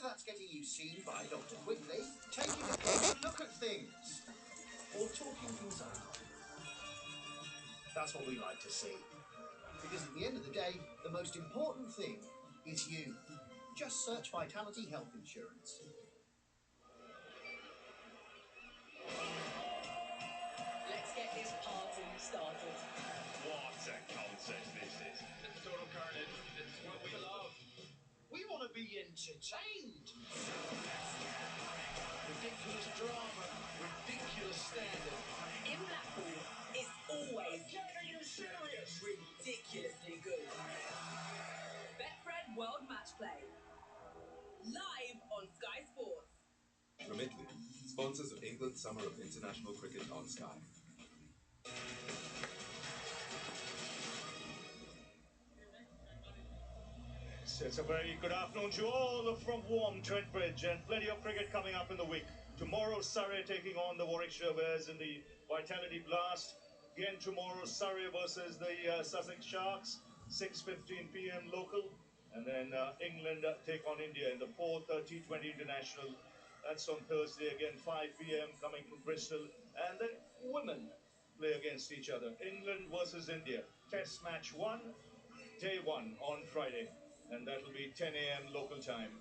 that's getting you seen by Dr. Quickly, taking a closer look at things, or talking things over. That's what we like to see. Because at the end of the day, the most important thing is you. Just search Vitality Health Insurance. Let's get this party started. What a contest this is. It's total carnage. It's what we love. We want to be entertained. Ridiculous drama, ridiculous standard. In Blackpool, it's always Are you serious? ridiculously good. Betfred World Match Play. Live on Sky Sports. Remitly, sponsors of England's Summer of International Cricket on Sky. It's a very good afternoon to you all from warm Trent Bridge, and plenty of cricket coming up in the week. Tomorrow, Surrey taking on the Warwickshire Bears in the Vitality Blast. Again tomorrow, Surrey versus the Sussex Sharks, 6:15 p.m. local. And then England take on India in the fourth T20 International. That's on Thursday again, 5 p.m. coming from Bristol. And then women play against each other. England versus India. Test match 1, day 1 on Friday. And that'll be 10 a.m. local time.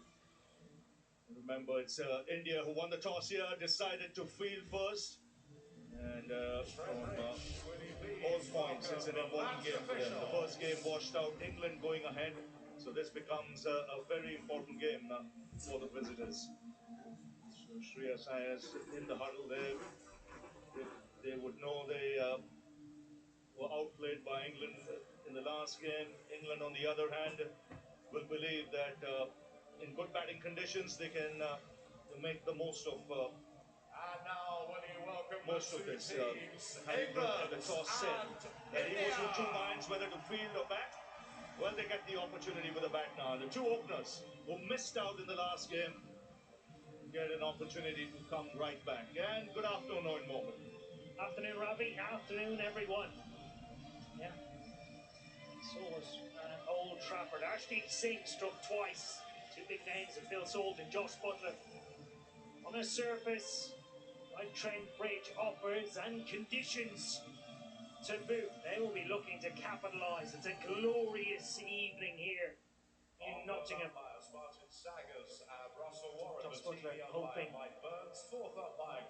Remember, it's India who won the toss here, decided to field first. And from all points, it's an important game for them. The first game washed out, England going ahead. So this becomes a very important game now for the visitors. So Shreyas Iyer in the huddle there. If they would know they were outplayed by England in the last game. England, on the other hand, will believe that in good batting conditions they can make the most of And now, will you welcome most of this. Harry Brook at the toss said that he was in two minds whether to field or bat. Well, they get the opportunity with the bat now. The two openers who missed out in the last game get an opportunity to come right back. And good afternoon, Owen Morgan. Afternoon, Ravi. Afternoon, everyone. Yeah. So was Old Trafford. Arshdeep Singh struck twice. Two big names of Phil Salt and Joss Butler. On a surface, like Trent Bridge offers and conditions to boot, they will be looking to capitalise. It's a glorious evening here in Nottingham. Joss Butler hoping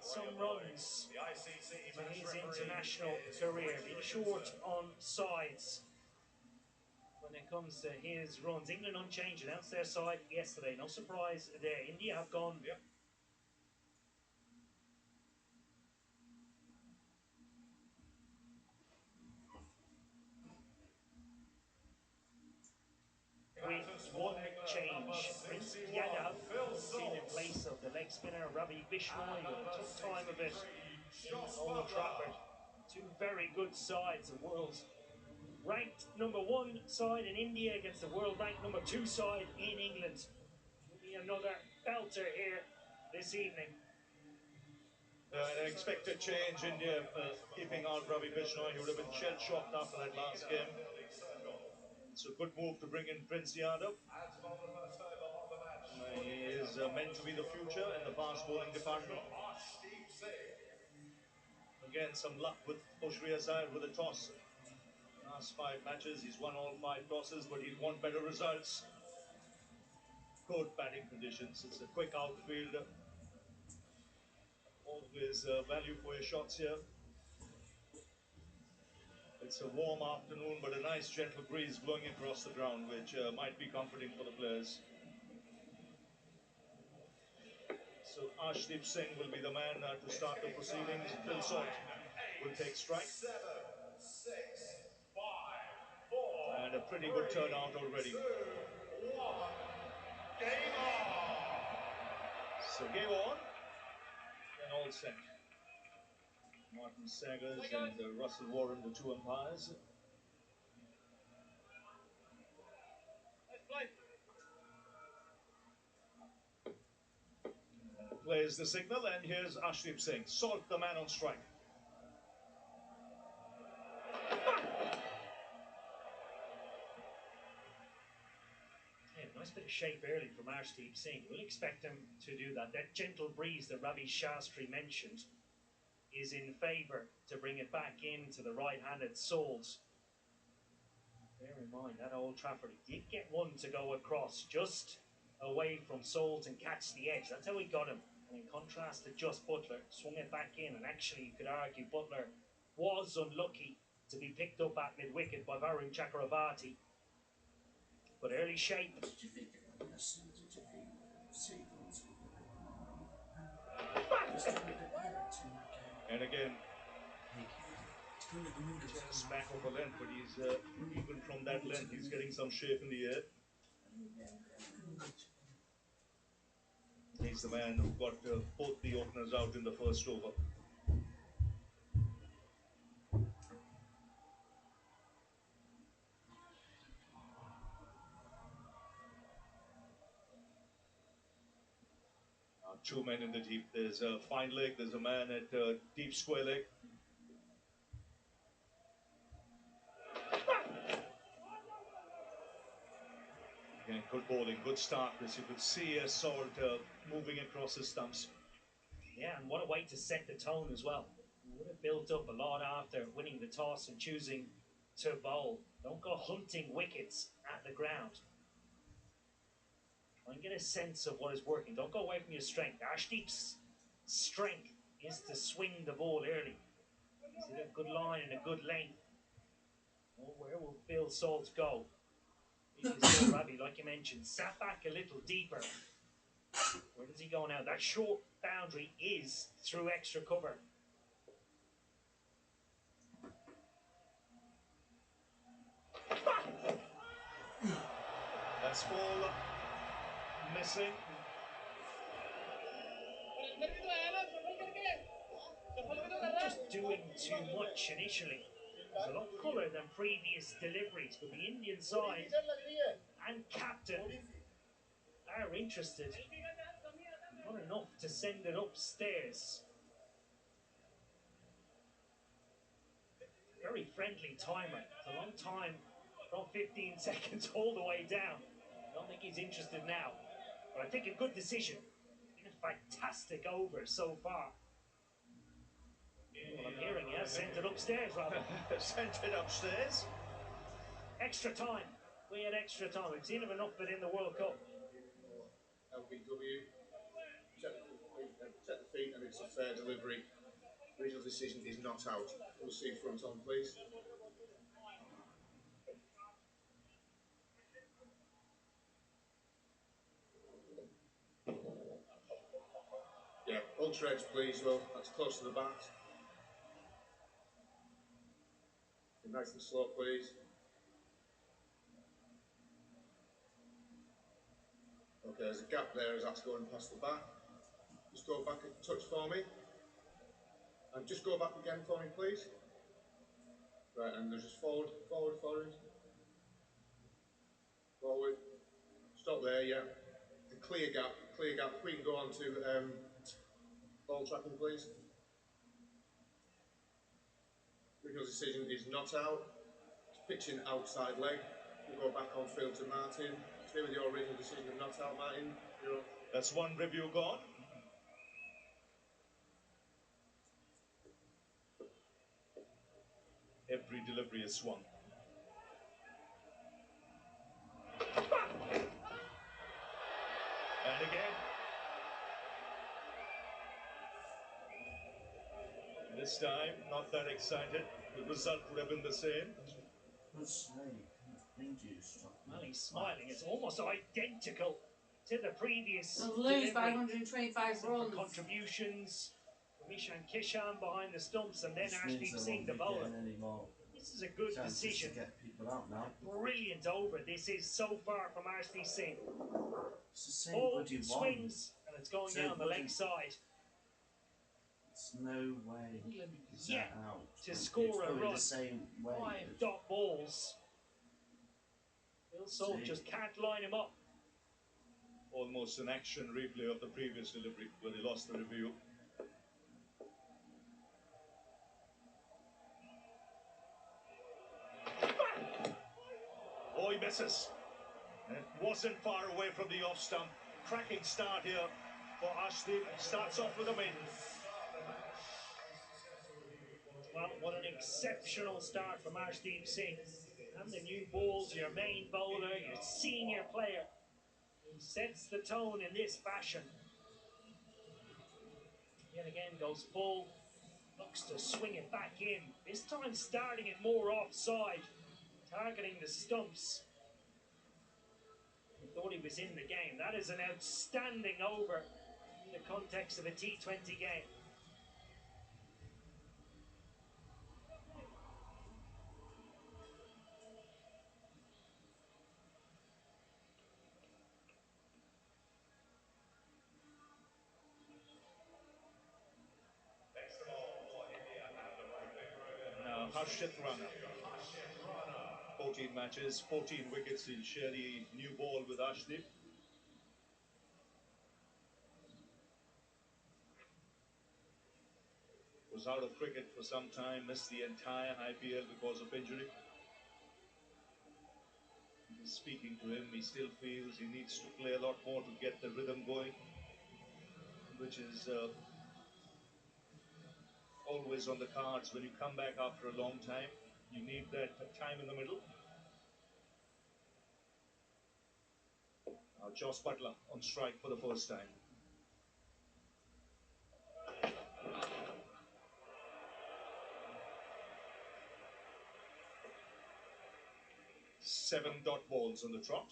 some runs to his international career, being short on sides when it comes to his runs. England unchanged, announced their side yesterday. No surprise there. India have gone. Yep. With one change, Prince Yadav in place of the leg spinner Ravi Bishnoi, who took time of it in Old Trafford. Two very good sides, the world's ranked number 1 side in India against the world ranked number 2 side in England. Will be another belter here this evening. An expected change, India keeping out Ravi Bishnoi. He would have been shell-shocked after that last game. It's a good move to bring in Prince Yadav. He is meant to be the future in the fast bowling department. Again, some luck with Shreyas Iyer with the toss. Last 5 matches, he's won all 5 tosses, but he'd want better results. Good batting conditions. It's a quick outfield. Always value for your shots here. It's a warm afternoon, but a nice gentle breeze blowing across the ground, which might be comforting for the players. So Arshdeep Singh will be the man to start the proceedings. Phil Salt will take strike. 7, 6, 5, 4. And a pretty good turnout already. 2, 1. Game on! So game on. And all set. Martin Saggers and Russell Warren, the 2 umpires. Plays the signal, and here's Arshdeep Singh. Salt, the man on strike. Yeah, nice Nice bit of shape early from Arshdeep Singh. We'll expect him to do that. That gentle breeze that Ravi Shastri mentioned is in favour to bring it back into the right-handed Souls. Bear in mind, that Old Trafford, he did get one to go across just away from Souls and catch the edge. That's how he got him. And in contrast to just Butler, swung it back in, and actually you could argue Butler was unlucky to be picked up at mid-wicket by Varun Chakravarti. But early shape. And again, just smack of a length, but he's even from that length, he's getting some shape in the air. He's the man who got both the openers out in the first over. Two men in the deep. There's a fine leg, there's a man at deep square leg. Again, good bowling, good start. As you could see, Salt moving across the stumps. Yeah, and what a way to set the tone as well. He would have built up a lot after winning the toss and choosing to bowl. Don't go hunting wickets at the ground. Try and get a sense of what is working. Don't go away from your strength. Arshdeep's strength is to swing the ball early. Is it a good line and a good length? Well, where will Phil Salt go? Ravi, like you mentioned, sat back a little deeper. Where does he go now? That short boundary is through extra cover. That's ball missing. Just doing too much initially. There's a lot fuller than previous deliveries, but the Indian side and captain are interested. Not enough to send it upstairs. Very friendly timer. It's a long time from 15 seconds all the way down. I don't think he's interested now, but I think a good decision. Been a fantastic over so far. Well, I'm hearing he has sent it upstairs, rather. Sent it upstairs. Extra time. We had extra time. We've seen him enough of it in the World Cup. LBW, set the feet and it's a fair delivery. Original decision is not out. We'll see front on, please. Yeah, ultra edge, please. Well, that's close to the bat. Nice and slow, please. Okay, there's a gap there as that's going past the bat. Just go back a touch for me. And just go back again for me, please. Right, and there's just forward. Forward. Stop there, yeah. A clear gap. If we can go on to ball tracking, please. Original decision is not out. It's pitching outside leg. We'll go back on field to Martin. Stay with your original decision of not out, Martin. That's one review gone. Every delivery is swung. And again. This time, not that excited. The result would have been the same. Well, he's smiling. It's almost identical to the previous Lose by delivery. 125 runs. Contributions from Ishan Kishan behind the stumps, and then Arshdeep Singh, the bowler. This is a good decision. Brilliant over. This is so far from Arshdeep Singh. Ball swings, and it's going down the leg side. There's no way Yet out. to score a run. The same way, 5 dot balls. Phil Salt just can't line him up. Almost an action replay of the previous delivery where he lost the review. Oh, he misses. And it wasn't far away from the off stump. Cracking start here for Ashdeep. Starts off with a mid. Well, what an exceptional start from Arshdeep Singh. And the new balls, your main bowler, your senior player, who sets the tone in this fashion. Yet again goes full, looks to swing it back in. This time starting it more offside, targeting the stumps. He thought he was in the game. That is an outstanding over in the context of a T20 game. Now, Harshit Rana. 14 matches, 14 wickets. He'll share the new ball with Ashdeep. Was out of cricket for some time, missed the entire IPL because of injury. Speaking to him, he still feels he needs to play a lot more to get the rhythm going, which is always on the cards when you come back after a long time. You need that time in the middle. Now Joss Butler on strike for the first time. Seven dot balls on the trot.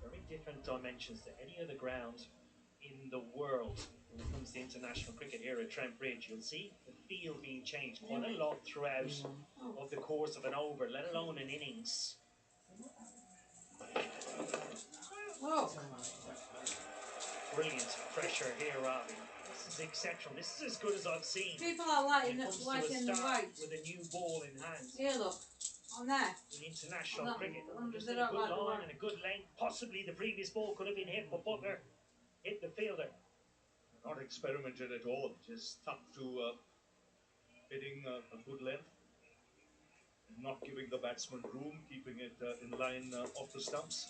Very different dimensions to any other ground in the world when it comes to international cricket here at Trent Bridge. You'll see the field being changed quite a lot throughout of the course of an over, let alone an innings. Oh, Brilliant pressure here, Robbie. This is exceptional. This is as good as I've seen. people are When lighting it up comes like to a in the start white. with a new ball in hand. Here, look. On there. In international Well, cricket, under just the in a good right line one. and a good length. Possibly the previous ball could have been hit, but Butler hit the fielder. Not experimented at all, just stuck to hitting a good length. Not giving the batsman room, keeping it in line off the stumps.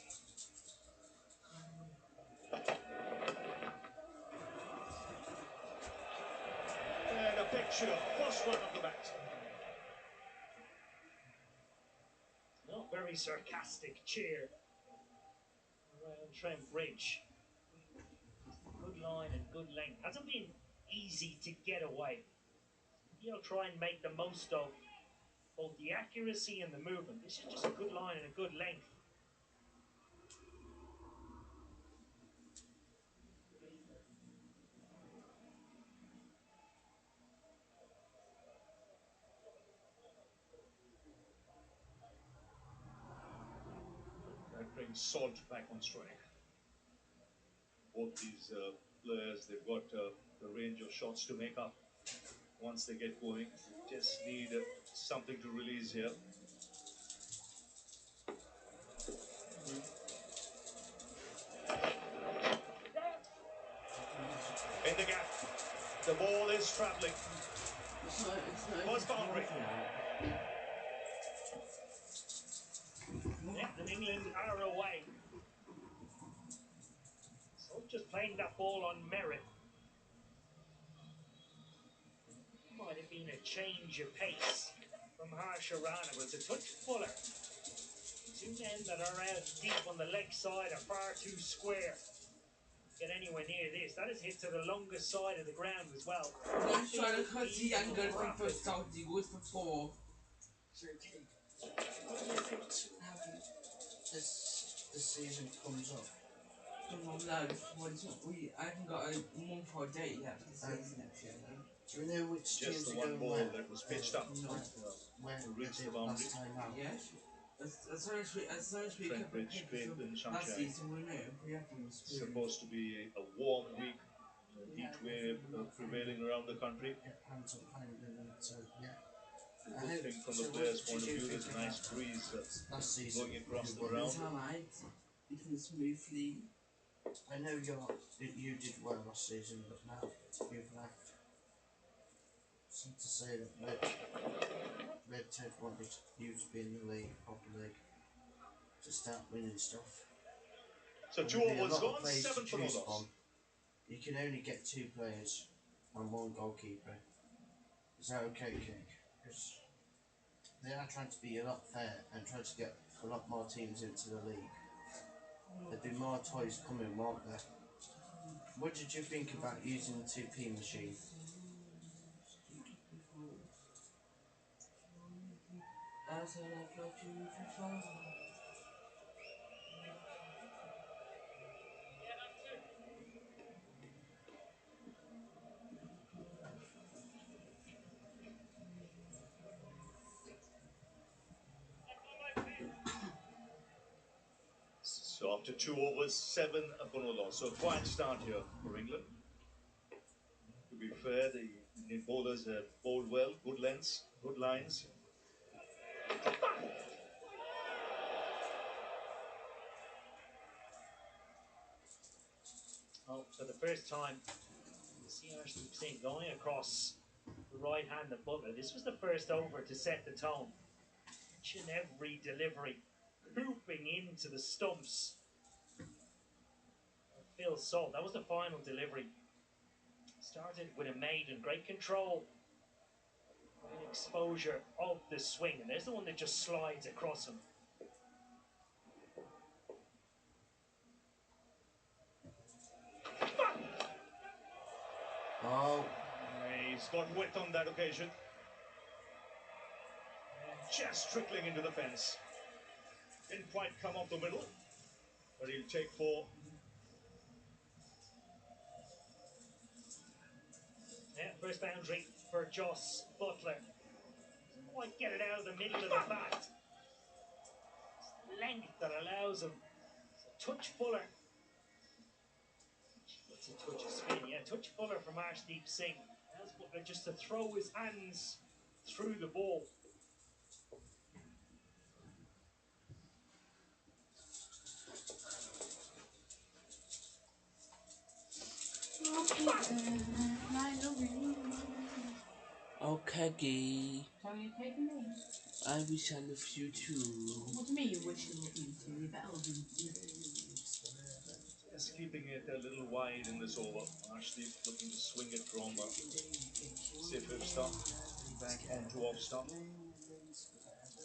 And a picture, first run of the bat. No, very sarcastic cheer around Trent Bridge. Good line and good length. Hasn't been easy to get away. He'll try and make the most of both the accuracy and the movement. This is just a good line and a good length. That brings Salt back on strike. Both these players, they've got the range of shots to make up once they get going. Just need something to release here. In the gap, the ball is travelling. First boundary. Yeah, and England are away. So just playing that ball on merit. Might have been a change of pace from Harsha Rana, but it's a touch fuller. Two men that are out deep on the leg side are far too square. Get anywhere near this. That is hit to the longest side of the ground as well. I'm trying to cut the angle from first out, the good for four. So, Kate, what do you think how this season comes up? Don't know, lad. I haven't got a month or a day yet for the season next year. Do we know which Just teams the are one going ball where? that was pitched up No. Where to they reach the did boundary. last time out? Yes? as long as we kept the Trentbridge pace played in of last sunshine. season, we know we have to It's supposed to be a warm week, heat wave prevailing around the country. Get pants up kind of, so yeah. A good thing from the players' point of view, there's a nice breeze last season going across the you won. ground. It's alright. It can smoothly. I know you did well last season, but now you've left. Some to say that Red Ted wanted you to be in the league, proper league, to start winning stuff. So And 2 there'll be a overs lot of gone, players 7 to for no choose loss. from. You can only get 2 players and 1 goalkeeper. Is that okay, King? Because they are trying to be a lot fair and trying to get a lot more teams into the league. There'll be more toys coming, won't there? What did you think about using the 2p machine? That's all I've got you for. So after 2 overs, 7 for no loss. So a quiet start here for England. To be fair, the Indian bowlers have bowled well, good lengths, good lines. Oh, so the first time you see Arsenal Singh going across the right hand of Butler. This was the first over to set the tone. Each and every delivery hooping into the stumps. Phil Salt, that was the final delivery. Started with a maiden, great control, great exposure of the swing, and there's the one that just slides across him. Oh, He's got width on that occasion. Just trickling into the fence. Didn't quite come off the middle, but he'll take 4. Yeah, first boundary for Joss Butler. Doesn't quite get it out of the middle of the bat. It's length that allows him. It's a touch fuller. What's a touch of spin? Yeah, touch fuller from Arshdeep Singh. Allows Butler just to throw his hands through the ball. Okay, gay. So you taking me? I wish I loved you too. What do you mean you wish you loved me too? You better love me too. Just keeping it a little wide in this over. Arshdeep looking to swing it from safe stop back onto off stop.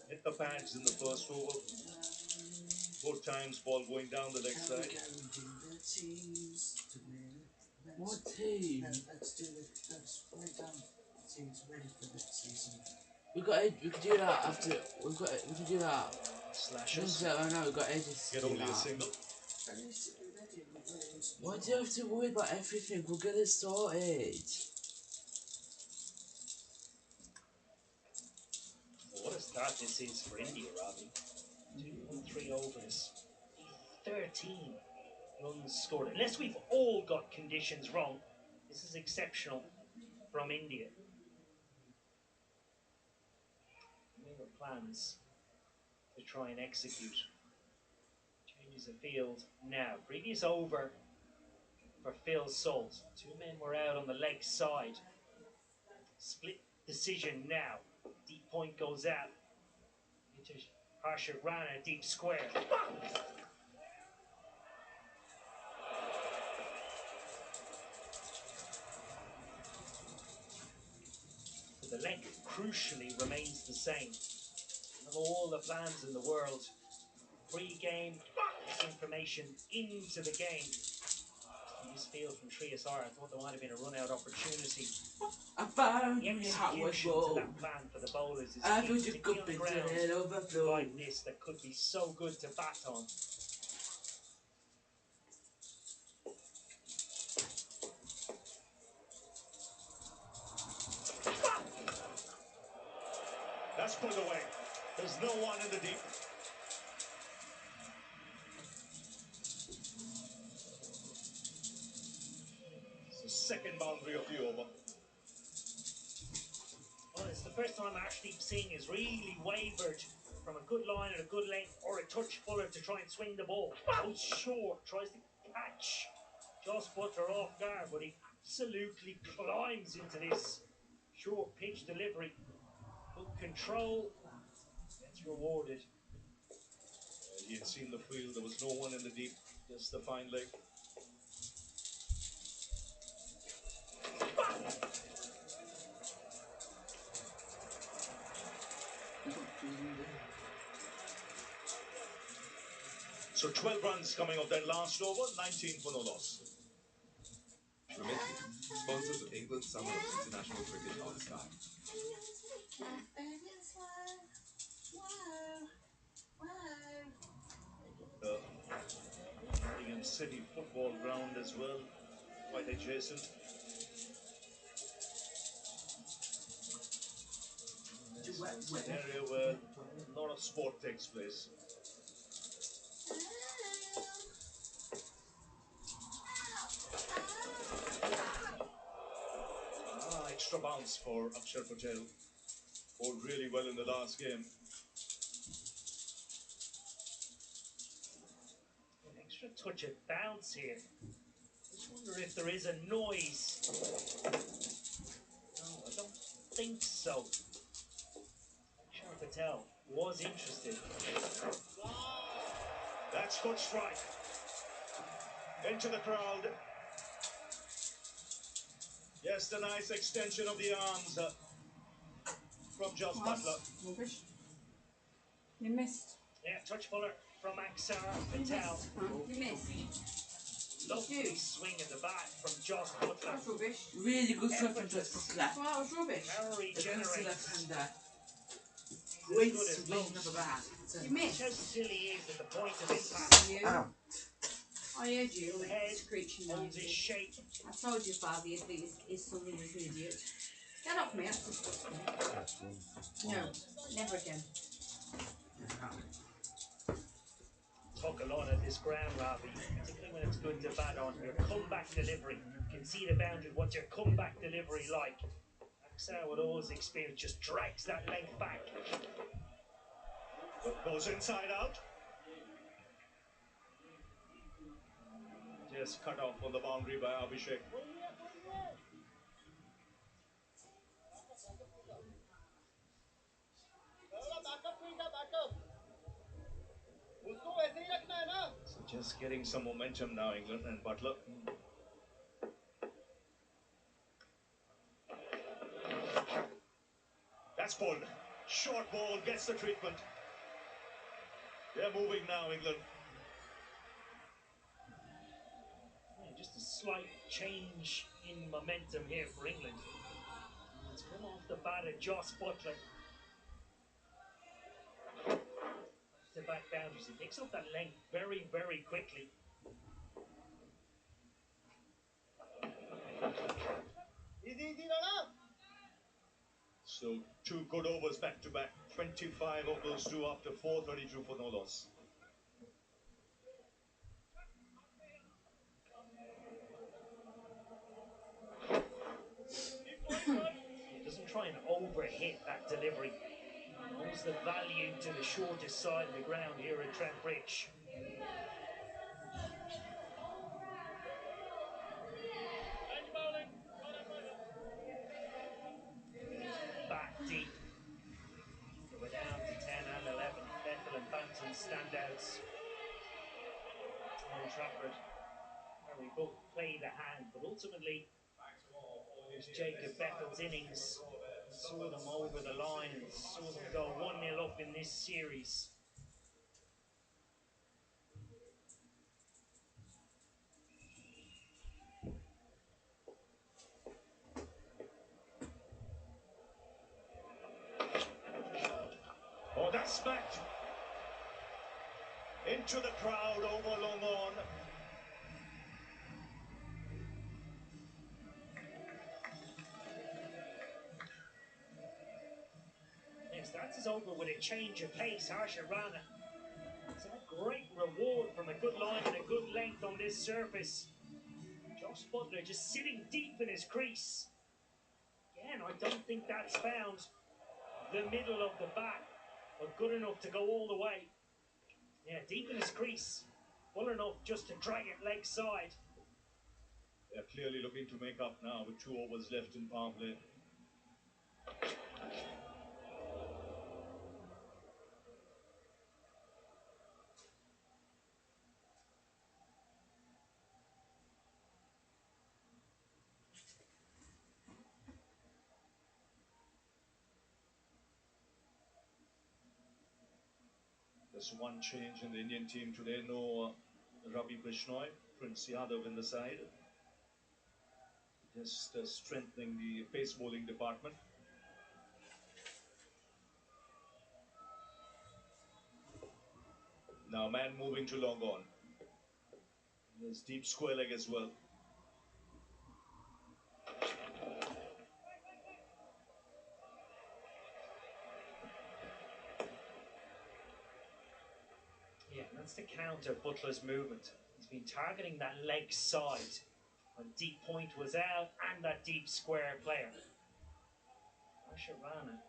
Hit the pads in the first over. Both times ball going down the leg side. What team? let's do it. Let's write down the teams ready for next season. We could do that after. We could do that. Slashes. I know we've got ages to Get do only a that. single. Why do you have to worry about everything? We'll get it sorted. What a start this is for India, Robbie. 2.3 overs. 13 runs scored. Unless we've all got conditions wrong, this is exceptional from India. There were plans to try and execute. Changes the field now. Previous over for Phil Salt. 2 men were out on the leg side. Split decision now. Deep point goes out. Into Harsha Rana, deep square. But the leg crucially remains the same. Of all the plans in the world, pre-game information into the game. This field from Trias R, I thought there might have been a run-out opportunity. I found The you how it execution to roll. that plan for the bowlers is I key, thought you particularly could on the be ground it overflow. like this that could be so good to bat on. That's put away. There's no one in the deep. second boundary of the over. Well, it's the first time Ashley Singh has really wavered from a good line and a good length or a touch fuller to try and swing the ball. Goes short, tries to catch Joss Butler off guard, but he absolutely climbs into this short pitch delivery. Good control, gets rewarded. He had seen the field, there was no one in the deep, just the fine leg. So 12 runs coming off that last over, 19 for no loss. Remittent, sponsors of England's Summer of International Cricket on Sky. Nottingham City football ground as well, quite adjacent. It's an area where a lot of sport takes place. Extra bounce for Akshar Patel. Bowled really well in the last game. An extra touch of bounce here. Just wonder if there is a noise. No, I don't think so. Akshar Patel was interested. That's good strike. Into the crowd. Yes, the nice extension of the arms from Joss Butler. Rubbish. You missed. Yeah, touch fuller from Akshar You Patel. missed. You missed. Lovely swing at the bat from Joss Butler. That's rubbish. Really good shot from Joss Butler. Effortless. Well, that was rubbish. Very The generous. consider Great good as swing of most. the bat. You You missed. How missed. silly is at the point of impact. You. I heard you. The head Screeching holds his noise. shape. I told you, Bobby, that his son was an idiot. Get off me, that's disgusting. No, never again. Talk a lot at this ground, Ravi, particularly when it's good to bat on. Your comeback delivery. You can see the boundary. What's your comeback delivery like? Akshar, with all his experience, just drags that length back. Goes inside out. Just cut off on the boundary by Abhishek. So just getting some momentum now, England and Butler. That's pulled. Short ball gets the treatment. They're moving now, England. Yeah, just a slight change in momentum here for England. It's come off the bat at Joss Butler. The back boundaries. He picks up that length very, very quickly. So 2 good overs back to back. 25 of those 2 after 4:32 for no loss. He doesn't try and overhit that delivery. Knows the value to the shortest side of the ground here at Trent Bridge. Back deep. So we're down to 10 and 11. Bethel and Banton standouts. Old Trafford, where we both played a hand, but ultimately it was Jacob Bethel's innings saw them over the line and saw them go 1-0 up in this series. Oh, that's smacked into the crowd over long on. Yes, that is over with a change of pace. Harsha Rana. It's a great reward from a good line and a good length on this surface. Joss Josh Butler just sitting deep in his crease. Again, I don't think that's found the middle of the bat, but good enough to go all the way. Yeah, deep in his crease. Full enough just to drag it leg side. They're clearly looking to make up now with 2 overs left in power play. There's one change in the Indian team today. No Ravi Bishnoi, Prince Yadav in the side. Just strengthening the pace bowling department. Now man moving to long on. There's deep square leg as well. Yeah, that's to counter Butler's movement. He's been targeting that leg side when deep point was out and that deep square player. Sharana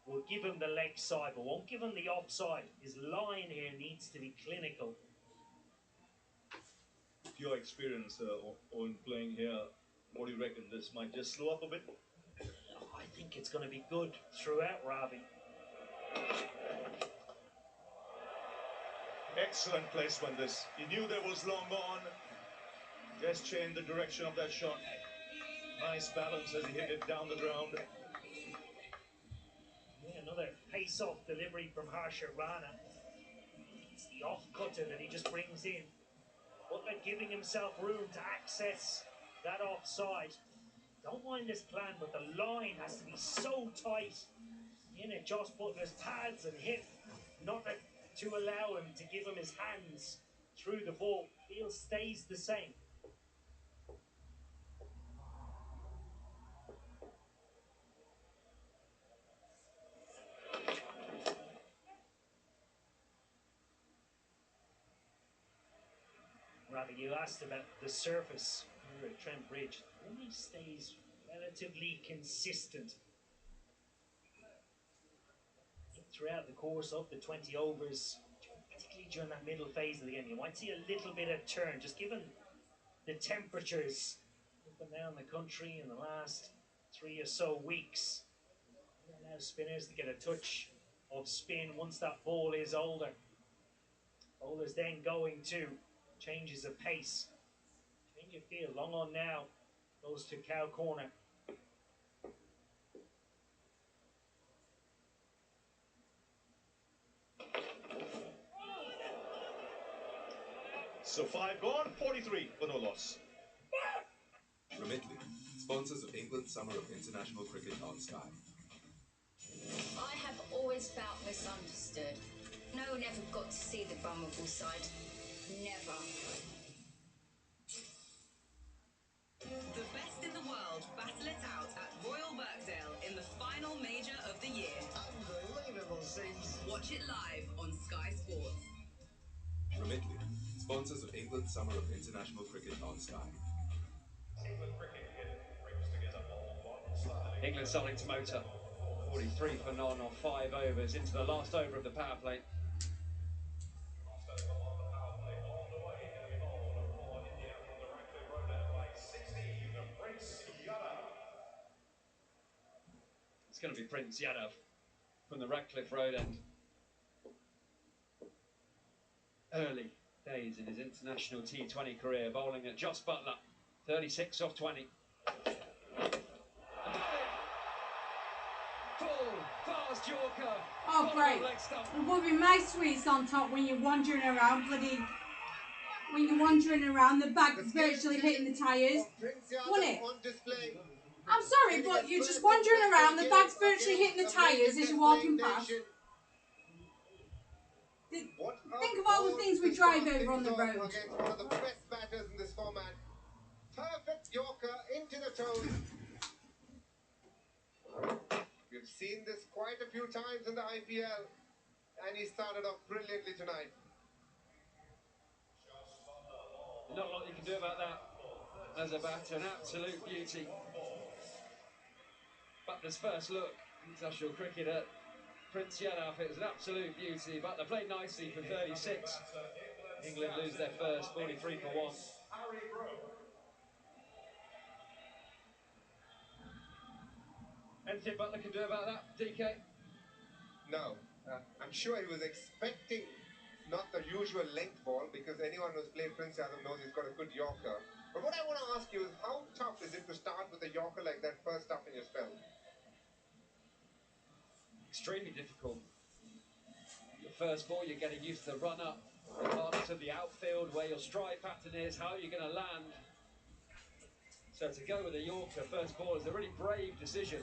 will give him the leg side, but won't give him the offside. His line here needs to be clinical. Your experience on playing here, what do you reckon? This might just slow up a bit? Oh, I think it's going to be good throughout, Ravi. Excellent placement this. He knew there was long on. Just changed the direction of that shot. Nice balance as he hit it down the ground. Yeah, another pace-off delivery from Harsha Rana. It's the off-cutter that he just brings in. Butler giving himself room to access that offside. Don't mind this plan, but the line has to be so tight in at Josh Butler's pads and hip, not to allow him to give him his hands through the ball. Field stays the same. Ravi, you asked about the surface here at Trent Bridge. It only stays relatively consistent throughout the course of the 20 overs, particularly during that middle phase of the game. You might see a little bit of turn, just given the temperatures up and down the country in the last 3 or so weeks. It allows spinners to get a touch of spin once that ball is older. Bowlers then going to changes of pace. Change of field, long on now, goes to cow corner. So 5 gone, 43 for no loss. Remitly, sponsors of England's Summer of International Cricket on Sky. I have always felt misunderstood. No one ever got to see the vulnerable side. Never. The best in the world battle it out at Royal Birkdale in the final major of the year. Unbelievable scenes. Watch it live on Sky Sports. Remitly, sponsors of England's Summer of International Cricket on Sky. England starting to motor. 43 for none on 5 overs into the last over of the power play. It's going to be Prince Yadav from the Ratcliffe Road end. Early days in his international T20 career, bowling at Joss Butler, 36 off 20. Fast Yorker. Oh, great. It would be my sweets on top when you're wandering around, the bag's virtually hitting the tyres. Wouldn't it? I'm sorry, but you're just wandering around, the bag's virtually hitting the tyres as you're walking past. Think of all the things we drive over on the road. One of the best batters in this format. Perfect Yorker into the toes. We've seen this quite a few times in the IPL, and he started off brilliantly tonight. Not a lot you can do about that. as a batter, an absolute beauty. Butler's first look, international cricketer, Prince Yadav, it was an absolute beauty. Butler played nicely for 36. England lose their first, 43 for 1. Anything Butler can do about that, DK? No. I'm sure he was expecting not the usual length ball, because anyone who's played Prince Yadav knows he's got a good Yorker. But what I want to ask you is, how tough is it to start with a Yorker like that first up in your spell? Extremely difficult. Your first ball, you're getting used to the run-up, regardless of the outfield, where your stride pattern is, how you're going to land. So to go with a Yorker first ball is a really brave decision.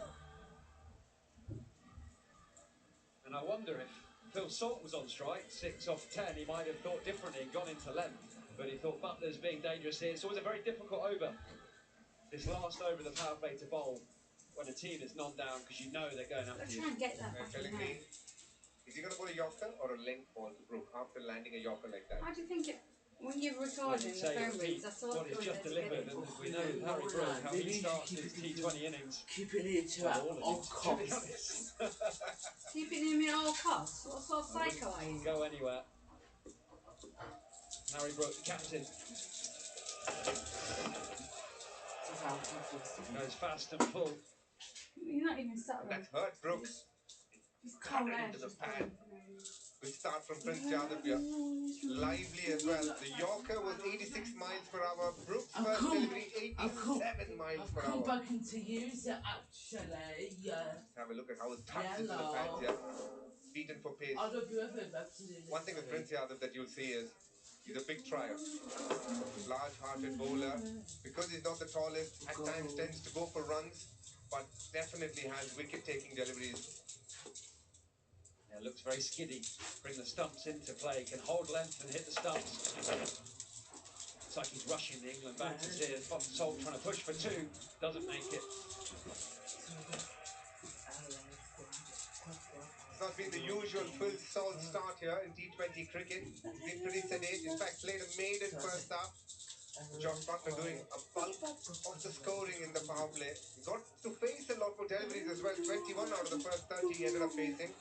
And I wonder if Phil Salt was on strike, 6 off 10, he might have thought differently and gone into length. But he thought Butler's being dangerous here. It's always a very difficult over. This last over of the power play to bowl when a team is non-down, because you know they're going after you. Try and get that They're back telling in me, is he going to bowl a Yorker or a length ball to Brook after landing a Yorker like that? How do you think it, when you're recording the phone reads, that's all what he's just delivered, and we know with Harry Brook how he starts his T20 innings. Keep it here to all costs. Keeping him in all costs? What sort of psycho are you? Go anywhere. Harry Brook, the captain. Goes fast and full. You're not even sat there. That's hurt Brooks. He's Cut it into the pad. Good start from Prince Yadav here. Lively as well. The Yorker was 86 miles per hour. Brooks' first delivery 87 miles per hour. I'm back to use it actually. Let's have a look at how it cuts into the pads here. Beaten for pace. One thing with Prince Yadav that you'll see is he's a big trier. Large-hearted bowler. Because he's not the tallest, at times tends to go for runs, but definitely has wicket-taking deliveries. Yeah, looks very skiddy. Bring the stumps into play, can hold length and hit the stumps. Looks like he's rushing the England batters here. Salt trying to push for 2, doesn't make it. It's not been the usual Phil Salt start here in T20 cricket. He's been pretty sedate. In fact, played a maiden first half. Josh Butler doing a bulk of the scoring in the power play. He got to face a lot more deliveries as well. 21 out of the first 30 he ended up facing.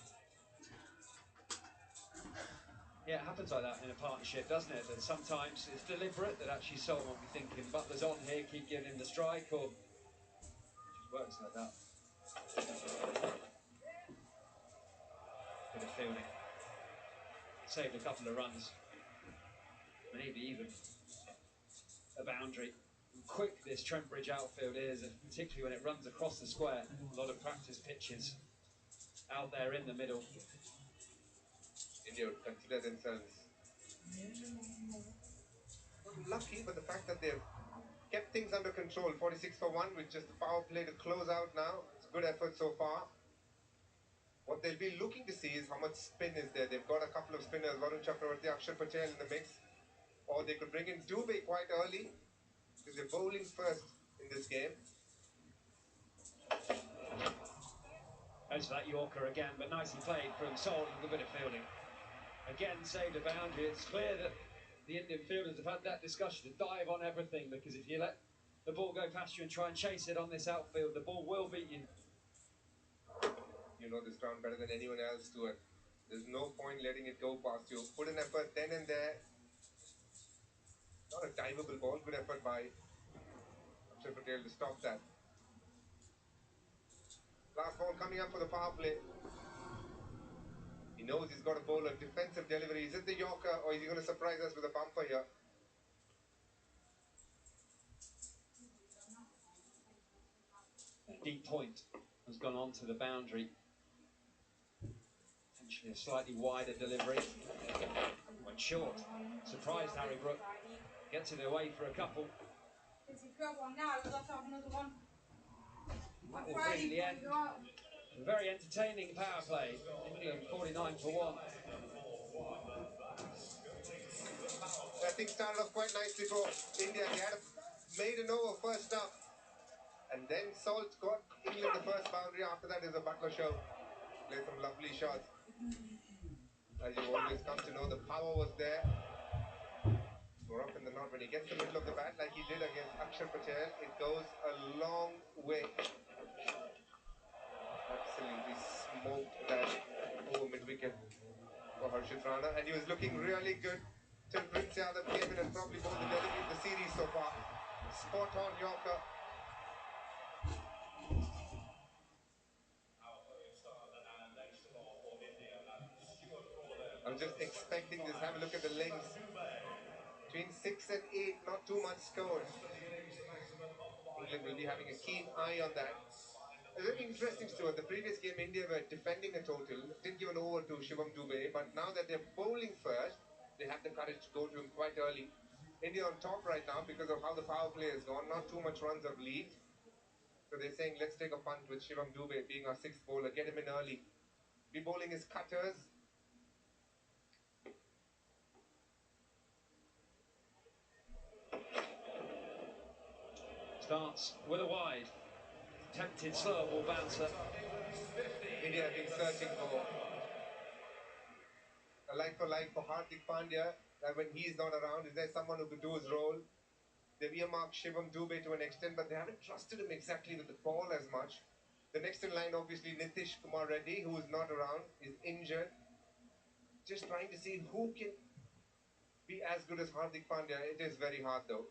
Yeah, it happens like that in a partnership, doesn't it? That sometimes it's deliberate, that actually Salt won't be thinking Butler's on here, keep giving him the strike, or it just works like that. Bit of fielding. Saved a couple of runs. Maybe even a boundary. And quick this Trent Bridge outfield is, particularly when it runs across the square. A lot of practice pitches out there in the middle. India would consider themselves not lucky, but the fact that they've kept things under control. 46 for 1 with just the power play to close out now. It's a good effort so far. What they'll be looking to see is how much spin is there. They've got a couple of spinners, Varun Chakravarti, Akshar Patel in the mix. Or they could bring in Dubey quite early, because they're bowling first in this game. Goes for that Yorker again, but nicely played from Salt with a bit of fielding. Again, saved a boundary. It's clear that the Indian fielders have had that discussion to dive on everything, because if you let the ball go past you and try and chase it on this outfield, the ball will beat you. You know this ground better than anyone else, Stuart. There's no point letting it go past you. Put an effort then and there. Not a diveable ball. Good effort by Akshar Patel to stop that. Last ball coming up for the power play. He knows he's got a bowler. Defensive delivery. Is it the Yorker, or is he going to surprise us with a bumper here? A deep point has gone on to the boundary. Potentially a slightly wider delivery. Went short. Surprised Harry Brook. Gets it away for a couple. If you've got one now, we'll have to have another one. That will bring the end. A very entertaining power play. England 49 for 1. I think started off quite nicely for India. They had made an over first up. And then Salt got England the first boundary. After that is a Butler show. Played some lovely shots. As you always come to know, the power was there. More often than not, But when he gets the middle of the bat like he did against Akshar Patel, it goes a long way. Absolutely smoked that over mid-wicket for Harshit Rana, and he was looking really good till Prince Yadav came in and probably bowled the delivery of the series so far. Spot on Yorker. I'm just expecting this. Have a look at the lengths. Between 6 and 8, not too much scored. England will be having a keen eye on that. A very interesting, Stuart. The previous game, India were defending a total, didn't give an over to Shivam Dube, but now that they're bowling first, they have the courage to go to him quite early. India on top right now because of how the power play has gone. Not too much runs of lead. So they're saying, let's take a punt with Shivam Dube being our sixth bowler. Get him in early. Be bowling his cutters. Starts with a wide. Tempted slow ball bouncer. India have been searching for a like for Hardik Pandya. That when he's not around, is there someone who could do his role? They've earmarked Shivam Dube to an extent, but they haven't trusted him exactly with the ball as much. The next in line, obviously, Nitish Kumar Reddy, who is not around, is injured. Just trying to see who can be as good as Hardik Pandya. It is very hard, though.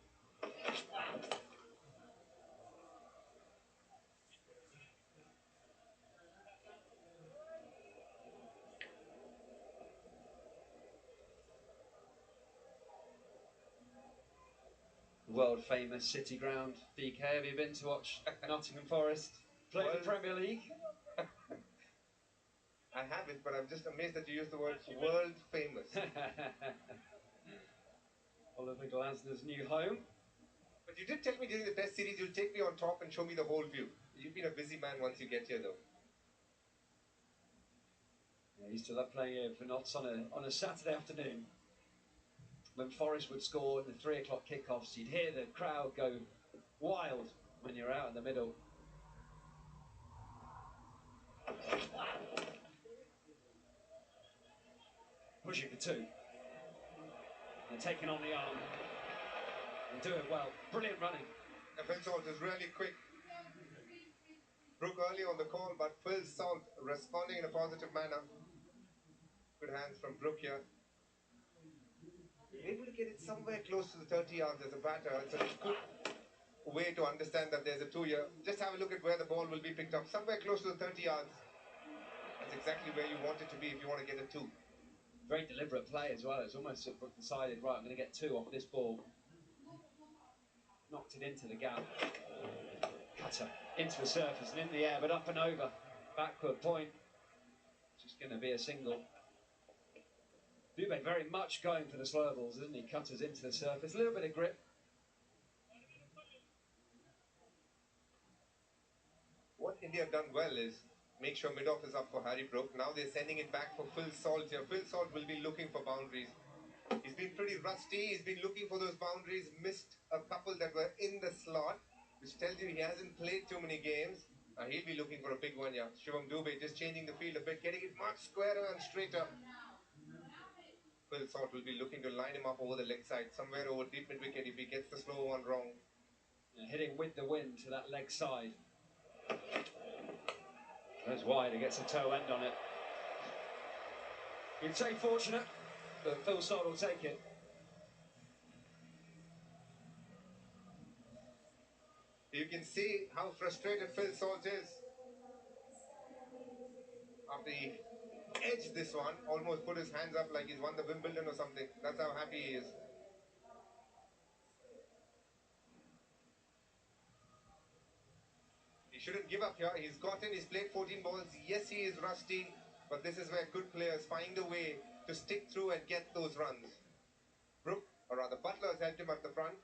World famous City Ground. BK, have you been to watch Nottingham Forest play the Premier League? I haven't, but I'm just amazed that you used the word world famous. Oliver Glasner's new home. But you did tell me during the test series you'll take me on top and show me the whole view. You've been a busy man once you get here, though. Yeah, he used to love playing here for Notts on a Saturday afternoon. When Forest would score in the 3 o'clock kickoffs, you'd hear the crowd go wild when you're out in the middle. Pushing for 2. And taking on the arm. And doing well. Brilliant running. Phil Salt is really quick. Brook early on the call, but Phil Salt responding in a positive manner. Good hands from Brook here. Able to get it somewhere close to the 30 yards as a batter. It's a good way to understand that there's a 2 here. Just have a look at where the ball will be picked up. Somewhere close to the 30 yards. That's exactly where you want it to be if you want to get a 2. Very deliberate play as well. It's almost sort of decided, right, I'm going to get 2 off this ball. Knocked it into the gap. Cutter into the surface and in the air, but up and over. Backward point. Just going to be a single. Dube very much going for the slow balls, isn't he? Cutters into the surface. A little bit of grip. What India have done well is make sure mid-off is up for Harry Brook. Now they're sending it back for Phil Salt here. Phil Salt will be looking for boundaries. He's been pretty rusty. He's been looking for those boundaries. Missed a couple that were in the slot, which tells you he hasn't played too many games. He'll be looking for a big one, yeah. Shivam Dube just changing the field a bit, getting it much squarer and straighter. Phil Salt will be looking to line him up over the leg side, somewhere over deep mid-wicket if he gets the slow one wrong. Hitting with the wind to that leg side. Goes wide, it gets a toe end on it. You'd say fortunate, but Phil Salt will take it. You can see how frustrated Phil Salt is. After he edged this one, almost put his hands up like he's won the Wimbledon or something. That's how happy he is. He shouldn't give up here. He's played 14 balls. Yes, he is rusty, but this is where good players find a way to stick through and get those runs. Brook, or rather Butler, has helped him at the front.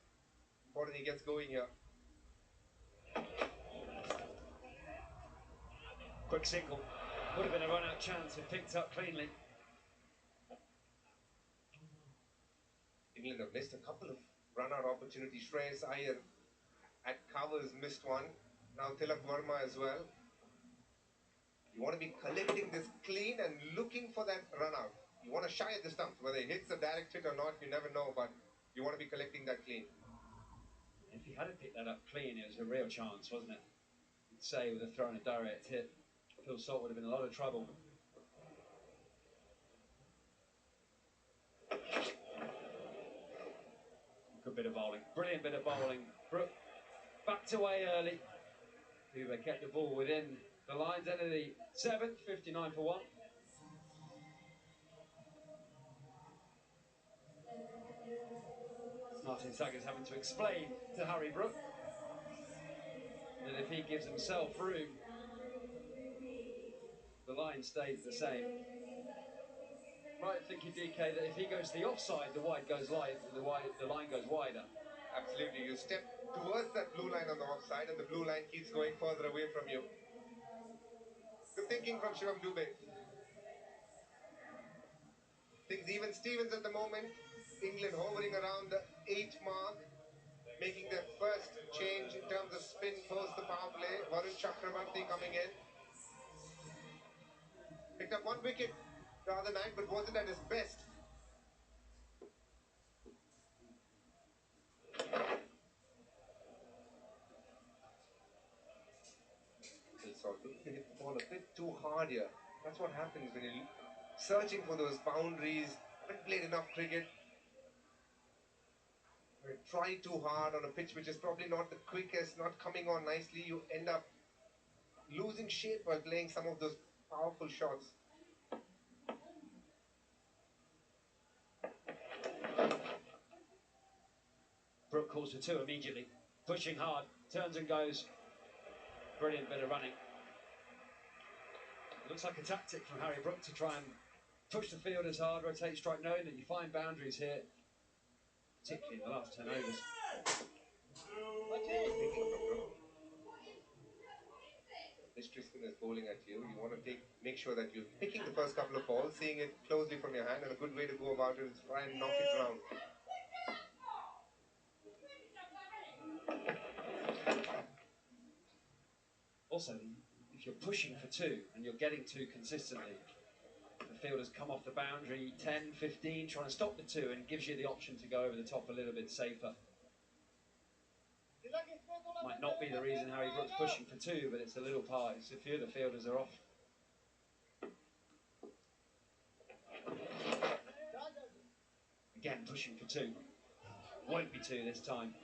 Important he gets going here. Quick single. Would have been a run-out chance if picked up cleanly. England have missed a couple of run-out opportunities. Shreyas Iyer at covers missed one. Now Tilak Verma as well. You want to be collecting this clean and looking for that run-out. You want to shy at the stumps. Whether he hits the direct hit or not, you never know. But You want to be collecting that clean. If he had picked that up clean, it was a real chance, wasn't it? You'd say with a throw and a direct hit, Phil Salt would have been in a lot of trouble. Good bit of bowling, brilliant bit of bowling. Brook backed away early. Hoover kept the ball within the lines. End of the 7th, 59 for 1. Martin Saggers having to explain to Harry Brook that if he gives himself room, the line stays the same. Right, thinking DK that if he goes to the offside, the wide goes light, and the line goes wider. Absolutely, you step towards that blue line on the offside, and the blue line keeps going further away from you. Good thinking from Shivam Dubey. Things even Stevens at the moment. England hovering around the 8 mark, making their first change in terms of spin post the power play. Varun Chakravarti coming in. Picked up 1 wicket the other night, but wasn't at his best. Looking to hit the ball a bit too hard here. That's what happens when you're searching for those boundaries. Haven't played enough cricket. Try too hard on a pitch which is probably not the quickest, not coming on nicely. You end up losing shape while playing some of those powerful shots. Brook calls for 2 immediately. Pushing hard, turns and goes. Brilliant bit of running. It looks like a tactic from Harry Brook to try and push the fielders hard, rotate strike, knowing that you find boundaries here, particularly in the last 10 overs. Mystery spinners bowling at you. You want to make sure that you're picking the first couple of balls, seeing it closely from your hand, and a good way to go about it is try and knock it round. Also, if you're pushing for 2 and you're getting 2 consistently, the fielders come off the boundary 10, 15, trying to stop the 2, and gives you the option to go over the top a little bit safer. Might not be the reason Harry Brook's pushing for 2, but it's a little part. It's a few of the fielders are off. Again, pushing for 2. Won't be 2 this time.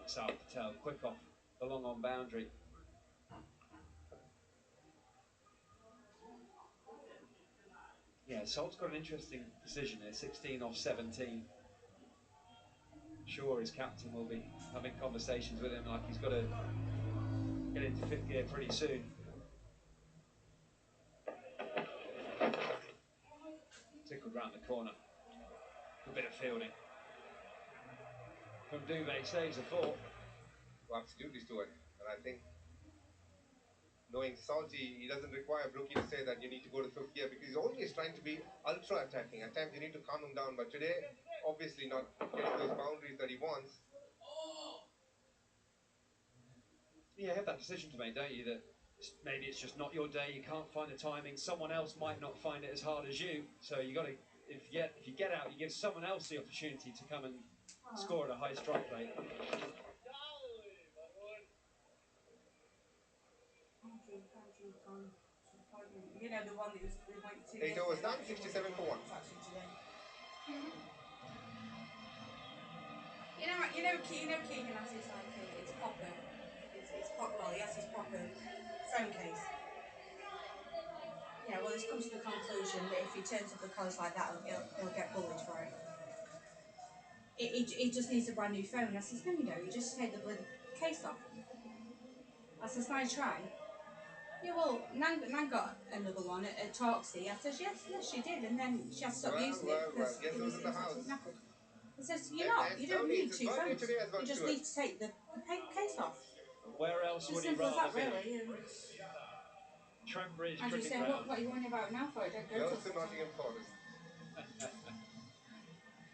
South Patel, quick off the long on boundary. Yeah, Salt's got an interesting decision here, 16 off 17. Sure, his captain will be having conversations with him like he's got to get into 5th gear pretty soon. Tickled round the corner. A bit of fielding. From Dubé, saves a 4. Oh, absolutely, Stuart. And I think, knowing Salty, he doesn't require Brookie to say that you need to go to 5th gear, because he's always trying to be ultra attacking. At times you need to calm him down, but today, obviously not getting those boundaries that he wants. Yeah, you have that decision to make, don't you? That maybe it's just not your day, you can't find the timing, someone else might not find it as hard as you, so you got to, if you get out, you give someone else the opportunity to come and score at a high strike rate. You know, the one that we went to. 8 overs done, 67 for 1. You know, Keegan has his like it's proper. It's proper. Well, he has his proper phone case. Yeah, well, he's come to the conclusion that if he turns up the coast like that, he'll get bullied for it. He just needs a brand new phone. I says, no, you don't. You just take the bloody case off. I says, can I try? Yeah, well, Nan got another one at Torksey. I says, yes, she did, and then she has to stop using it because guess who's in the house? I says, you don't need 2 phones. You just need to take the case off. Where else would he simple as rather that, really. be? Trent Bridge And you cricket say, ground. what are you worrying about now for? Don't go Close to to Nottingham Forest.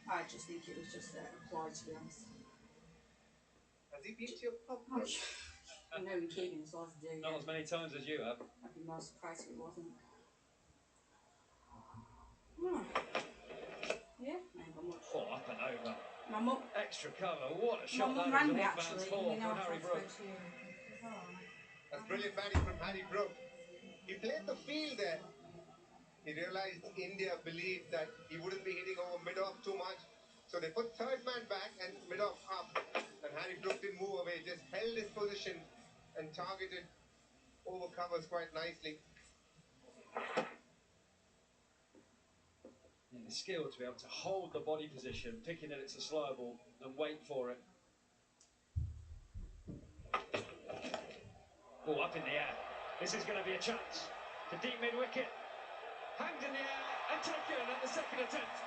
I just think it was just a ploy, to be honest. Has he beat your pub? I know Keegan's lots to do. Not as many times as you have. I'd be more surprised if it wasn't. Oh. Yeah, ain't got much. Oh, I mum, Extra cover. What a my shot mum that rang is. A me one-bounce actually, four you know, from Harry to Brook. to you. That's brilliant batting from Harry Brook. He played the field there. He realized India believed that he wouldn't be hitting over mid-off too much. So they put third man back and mid-off up. And Harry Brook didn't move away, just held his position and targeted over covers quite nicely. And the skill to be able to hold the body position, picking that it's a slow ball, and wait for it. Oh, up in the air. This is going to be a chance. The deep mid-wicket. Hanged in the air and taken at the second attempt.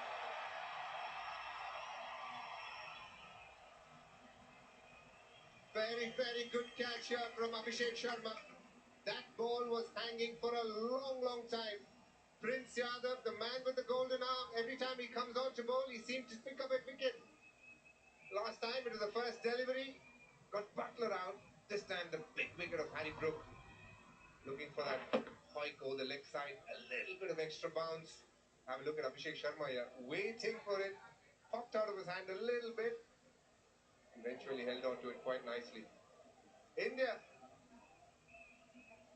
Very, very good catch here from Abhishek Sharma. That ball was hanging for a long, long time. Prince Yadav, the man with the golden arm, every time he comes on to bowl, he seemed to pick up a wicket. Last time it was the first delivery, got Butler out. This time the big wicket of Harry Brook. Looking for that hike over the leg side, a little bit of extra bounce. Have a look at Abhishek Sharma here, waiting for it. Popped out of his hand a little bit. Eventually held on to it quite nicely. India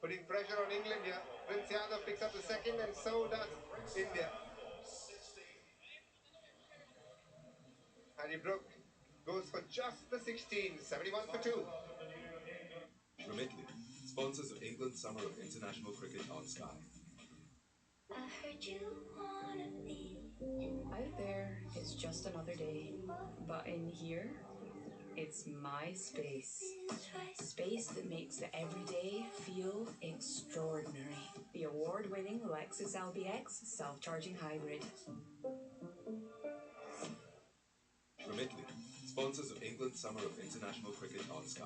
putting pressure on England here. Prince Yadav picks up the second and so does India. Harry Brook goes for just the 16, 71 for 2. Remitly, sponsors of England's Summer of International Cricket on Sky. I heard you wanna be. Out there, it's just another day. But in here, it's my space. Space that makes the everyday feel extraordinary. The award-winning Lexus LBX self-charging hybrid. Remitly, sponsors of England's Summer of International Cricket on Sky.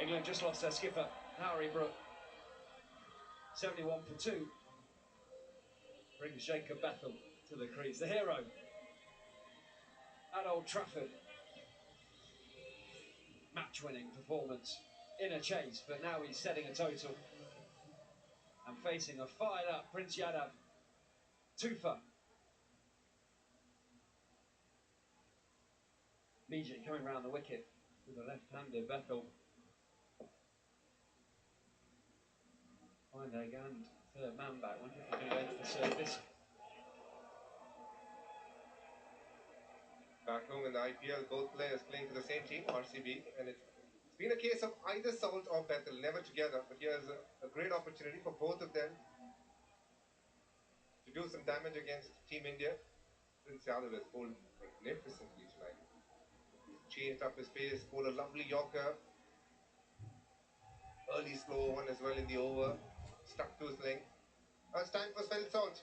England just lost their skipper, Harry Brook. 71 for 2. Brings Jacob Bethel to the crease. The hero at Old Trafford. Match-winning performance in a chase, but now he's setting a total and facing a fired-up Prince Yadav. 2 for. Immediately coming round the wicket with a left-hander Bethel. Find egg and third man back. Wonder if he's going to go to the surface. Back home in the IPL, both players playing for the same team, RCB, and it's been a case of either Salt or Bethel, never together. But here's a great opportunity for both of them to do some damage against Team India. Prince Yadav has bowled magnificently tonight. He's changed up his pace, bowled a lovely Yorker. Early slow one as well in the over, stuck to his length. Now it's time for Phil Salt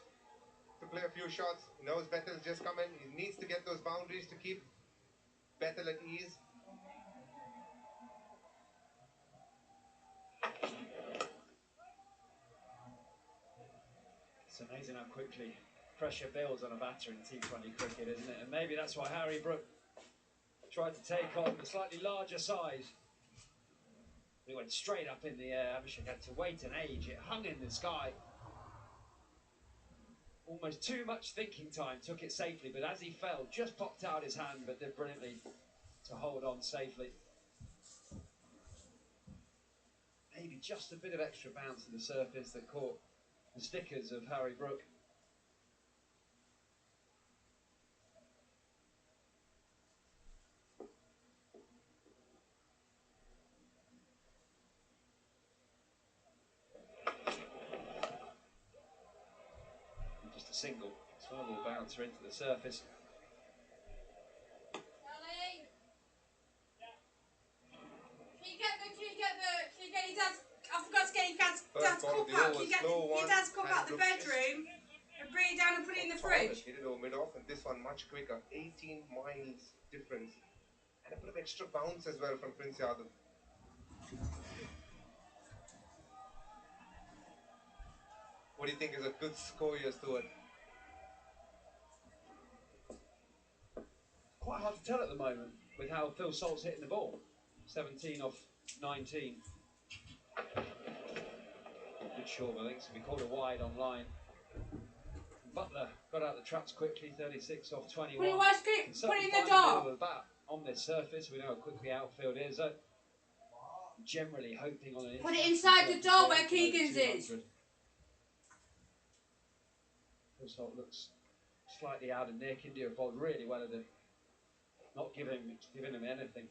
to play a few shots. He knows Bethel's just come in. He needs to get those boundaries to keep Bethel at ease. It's amazing how quickly pressure builds on a batter in T20 cricket, isn't it? And maybe that's why Harry Brook tried to take on the slightly larger size. He went straight up in the air. Abhishek had to wait an age. It hung in the sky. Almost too much thinking time, took it safely, but as he fell, just popped out his hand, but did brilliantly to hold on safely. Maybe just a bit of extra bounce to the surface that caught the stickers of Harry Brook. And just a single swivel bouncer into the surface. Can you get your dad's, I forgot to get your dad's cup out. Can you get your dad's cup out the bedroom and bring it down and put it in the fridge? Hit it over mid-off, and this one much quicker. 18 miles difference. And a bit of extra bounce as well from Prince Yadav. What do you think is a good score here, Stuart? Quite hard to tell at the moment with how Phil Salt's hitting the ball. 17 off 19. Good short, I think, so we called a wide on line. Butler got out the traps quickly, 36 off 21. Put it where skip, Can put it certainly in the find the middle door. of the bat on this surface. We know how quick the outfield is. Generally hoping on an Put it international inside the surface door here, where anything over Keegan's is. 200. First off, looks slightly out of nick. India have bowled really well at it, not giving him anything.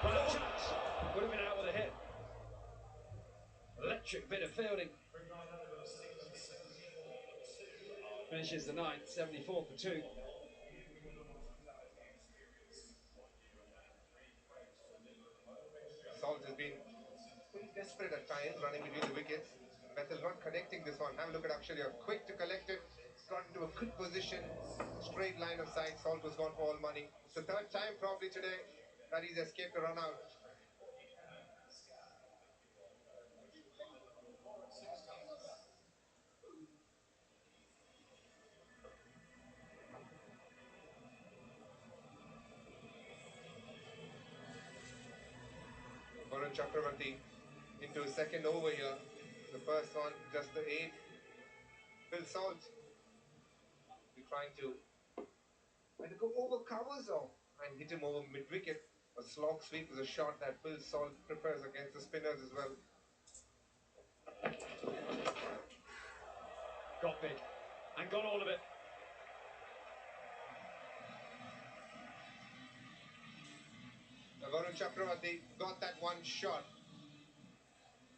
Well, chance would have been out with a hit. Electric bit of fielding. Finishes the ninth, 74 for 2. Salt has been pretty desperate at times, running between the wickets. Bethel not connecting this one. Have a look at Aksharya, quick to collect it, got into a good position, straight line of sight. Salt was gone for all money. It's the third time probably today that he's escaped a run out. Varun Chakravarti into his second over here. The first one, just the 8th. Phil Salt be trying to either go over covers or and hit him over mid-wicket. A slog sweep is a shot that Phil Salt prefers against the spinners as well. Got big and got all of it. Varun Chakravarti got that one shot.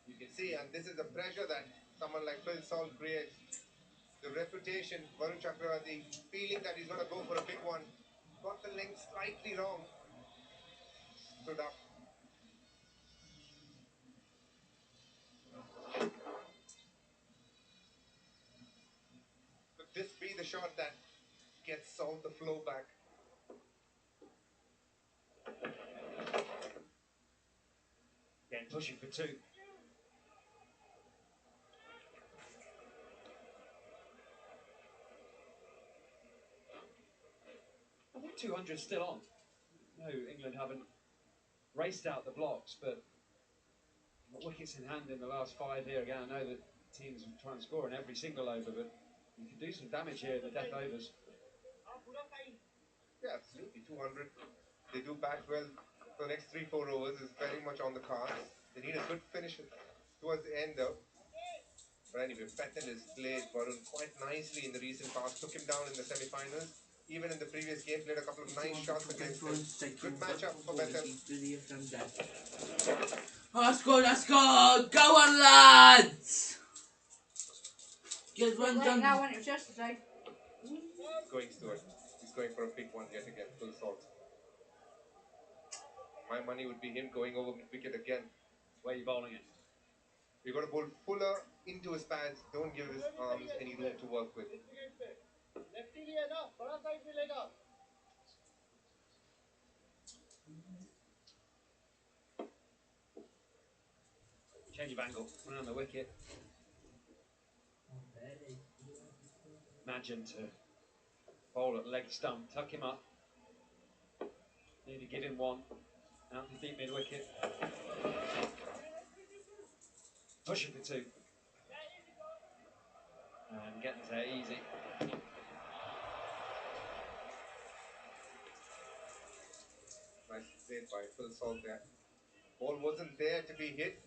You can see, and this is the pressure that someone like Phil Salt creates. The reputation, Varun Chakravarti feeling that he's going to go for a big one. Got the length slightly wrong. Stood up. Could this be the shot that gets Salt the flow back? Again, pushing for 2. I think 200's still on. No, England haven't raced out the blocks, but got wickets in hand in the last 5 here. Again, I know that teams will try and score in every single over, but you can do some damage here in the death overs. Yeah, absolutely. 200. They do bat well for the next 3-4 overs is very much on the cards. They need a good finish towards the end though. But anyway, Bethel has played Varun quite nicely in the recent past. Took him down in the semi-finals. Even in the previous game, played a couple of nice shots against him. Good matchup for Bethel. Oh, let's go, let's go! Go on, lads! Get one done. Now when it was yesterday. He's going Stuart. He's going for a big one yet again. Full Salt. My money would be him going over mid-wicket again. Where are you bowling it? You've got to bowl fuller into his pads. Don't give his arms any room to work with. Change of angle, around the wicket. Imagine to bowl at leg stump, tuck him up. Need to give him one. Out to deep mid-wicket. Pushing for 2. And getting there easy. Nicely played by Phil Salt there. Ball wasn't there to be hit.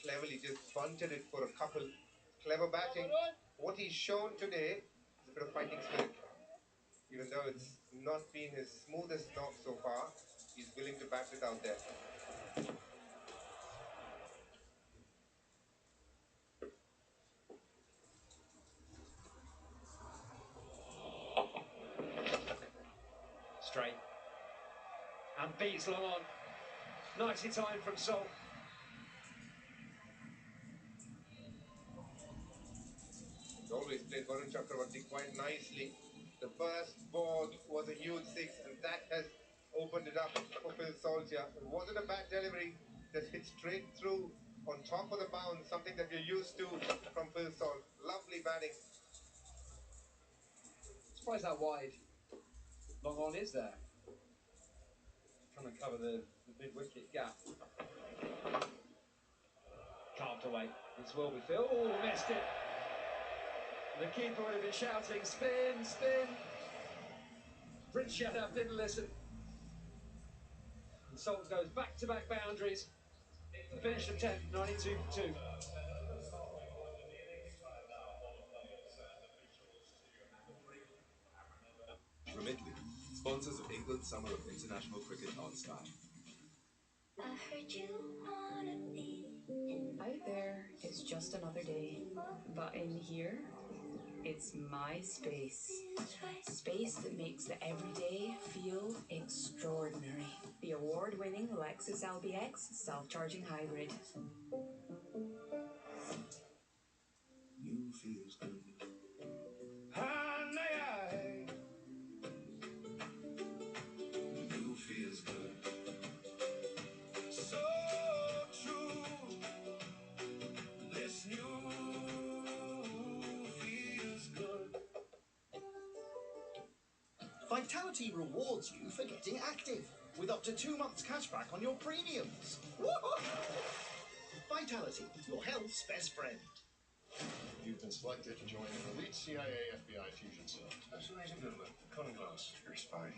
Cleverly just bunted it for a couple. Clever batting. What he's shown today is a bit of fighting spirit. Even though it's not been his smoothest knock so far, he's willing to bat it out there. Straight. And beats long on. Nicely timed from Salt. He's always played Varun Chakravarti quite nicely. The first ball was a huge 6 and that has opened it up for Phil Salt here. It wasn't a bad delivery. Just hit straight through on top of the bounce, something that you're used to from Phil Salt. Lovely batting. Surprised how wide long on is there. trying to cover the mid-wicket gap. Carved away. It's Wilberfield. Oh, missed it. The keeper would have been shouting, spin, spin. Prince Yadav didn't listen. And Salt goes back-to-back boundaries. The finish of 10th, 92 for 2. Remitly, sponsors of England's Summer of International Cricket on Sky. I heard you wanna be out there, it's just another day. But in here, it's my space. Space that makes the everyday feel extraordinary. The award-winning Lexus LBX self-charging hybrid. You feels good. You feels good. So true. This new feels good. Vitality rewards you for getting active, with up to 2 months cashback on your premiums. Vitality, your health's best friend. You've been selected to join an elite CIA FBI fusion cell. That's ladies and gentlemen, Colin Glass, your spy.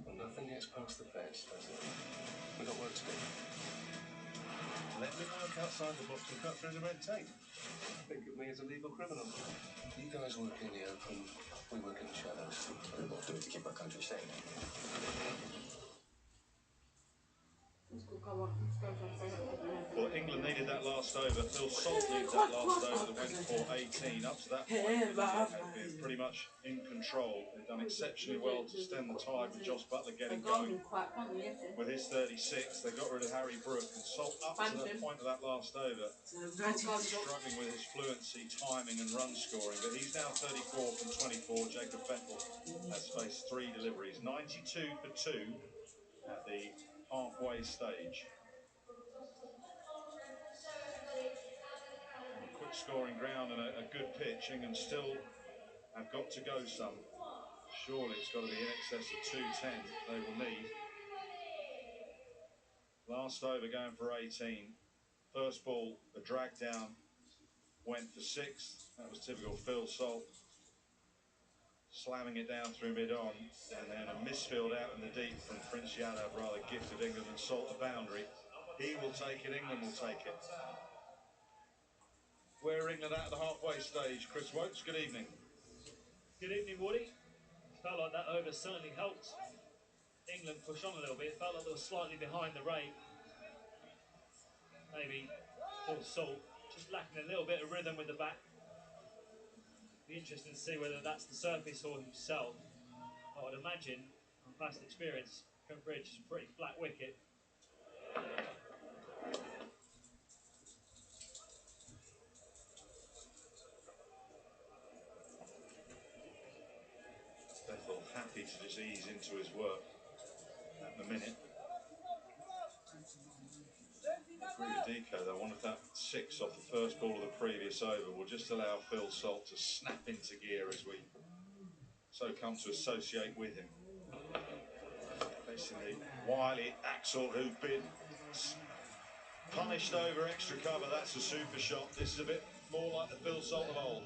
Well, nothing gets past the fence, does it? We've got work to do. Let me work outside the box and cut through the red tape. Think of me as a legal criminal. You guys work in the open, we work in the shadows. We both do it to keep our country safe. Well, England needed that last over. Phil Salt needed that last over that went for 18. Up to that point, India had been pretty much in control. They've done exceptionally well to stem the tide with Josh Butler getting going. With his 36, they got rid of Harry Brook, and Salt up to that point of that last over, struggling with his fluency, timing and run scoring. But he's now 34 from 24. Jacob Vettel has faced 3 deliveries. 92 for 2 at the halfway stage. A quick scoring ground and a good pitch. England still have got to go some. Surely it's got to be in excess of 210 they will need. Last over going for 18. First ball, the drag down, went for 6. That was typical Phil Salt. Slamming it down through mid-on, and then a misfield out in the deep from Prince Yadav, rather gifted England, and Salt the boundary. He will take it, England will take it. Where are England at the halfway stage? Chris Woakes, good evening. Good evening, Woody. Felt like that over certainly helped England push on a little bit. It felt like they were slightly behind the rate. Maybe Phil Salt just lacking a little bit of rhythm with the bat. Be interesting to see whether that's the surface or himself. I would imagine, from past experience, Trent Bridge is a pretty flat wicket. Bethel happy to just ease into his work at the minute. Deco, though, wanted that 6 off the first ball of the previous over will just allow Phil Salt to snap into gear, as we so come to associate with him. Facing the wily Axel, who've been punished over extra cover. That's a super shot. This is a bit more like the Phil Salt of old.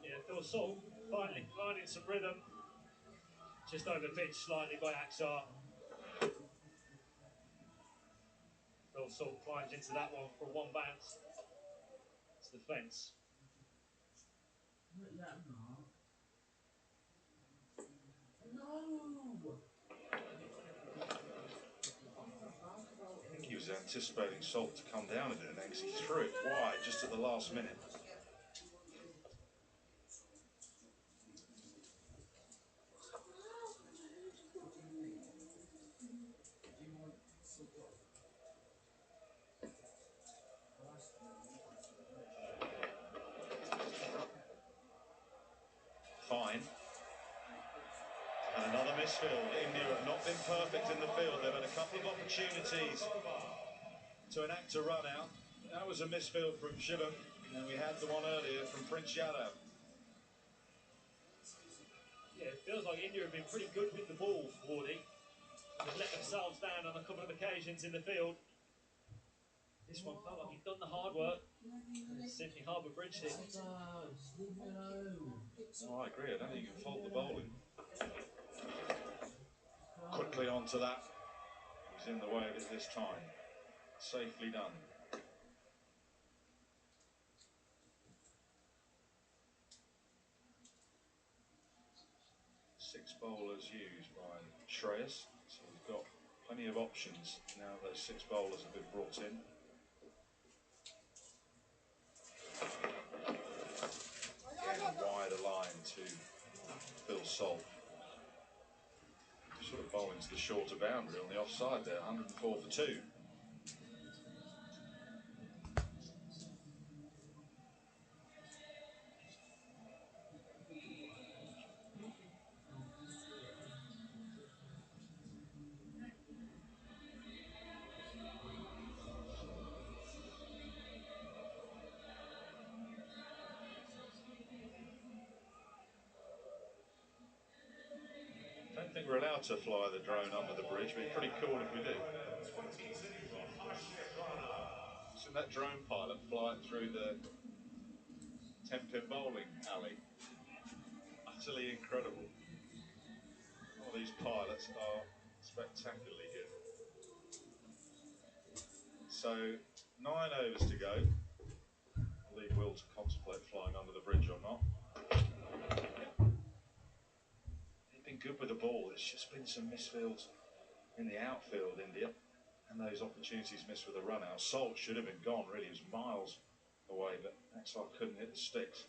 Yeah, Phil Salt finally finding some rhythm. Just over pitch slightly by Axar. Phil Salt climbs into that one for 1 bounce. It's the fence. I think he was anticipating Salt to come down a bit, and then he threw it wide just at the last minute. Fine. And another misfield. India have not been perfect in the field. They've had a couple of opportunities to enact a run out. That was a misfield from Shivam, and we had the one earlier from Prince Yadav. Yeah, it feels like India have been pretty good with the ball, Wardy. They've let themselves down on a couple of occasions in the field. This one felt like he'd done the hard work. Sydney Harbour bridged it. Oh, I agree. I don't think you can fault the bowling. Quickly onto that. He's in the way of it this time. Safely done. 6 bowlers used by Shreyas, so we've got plenty of options now those 6 bowlers have been brought in. Again, a wider line to Phil Salt. Sort of bowling to the shorter boundary on the offside there, 104 for 2. I don't think we're allowed to fly the drone under the bridge, but it's pretty cool if we do. Isn't that drone pilot flying through the 10-pin bowling alley? Utterly incredible. All these pilots are spectacularly good. So, 9 overs to go. I'll leave Will to contemplate flying under the bridge or not. They've been good with the ball. It's just been some misfields in the outfield, India, and those opportunities missed with a run out. Salt should have been gone, really. He was miles away, but Axel couldn't hit the sticks.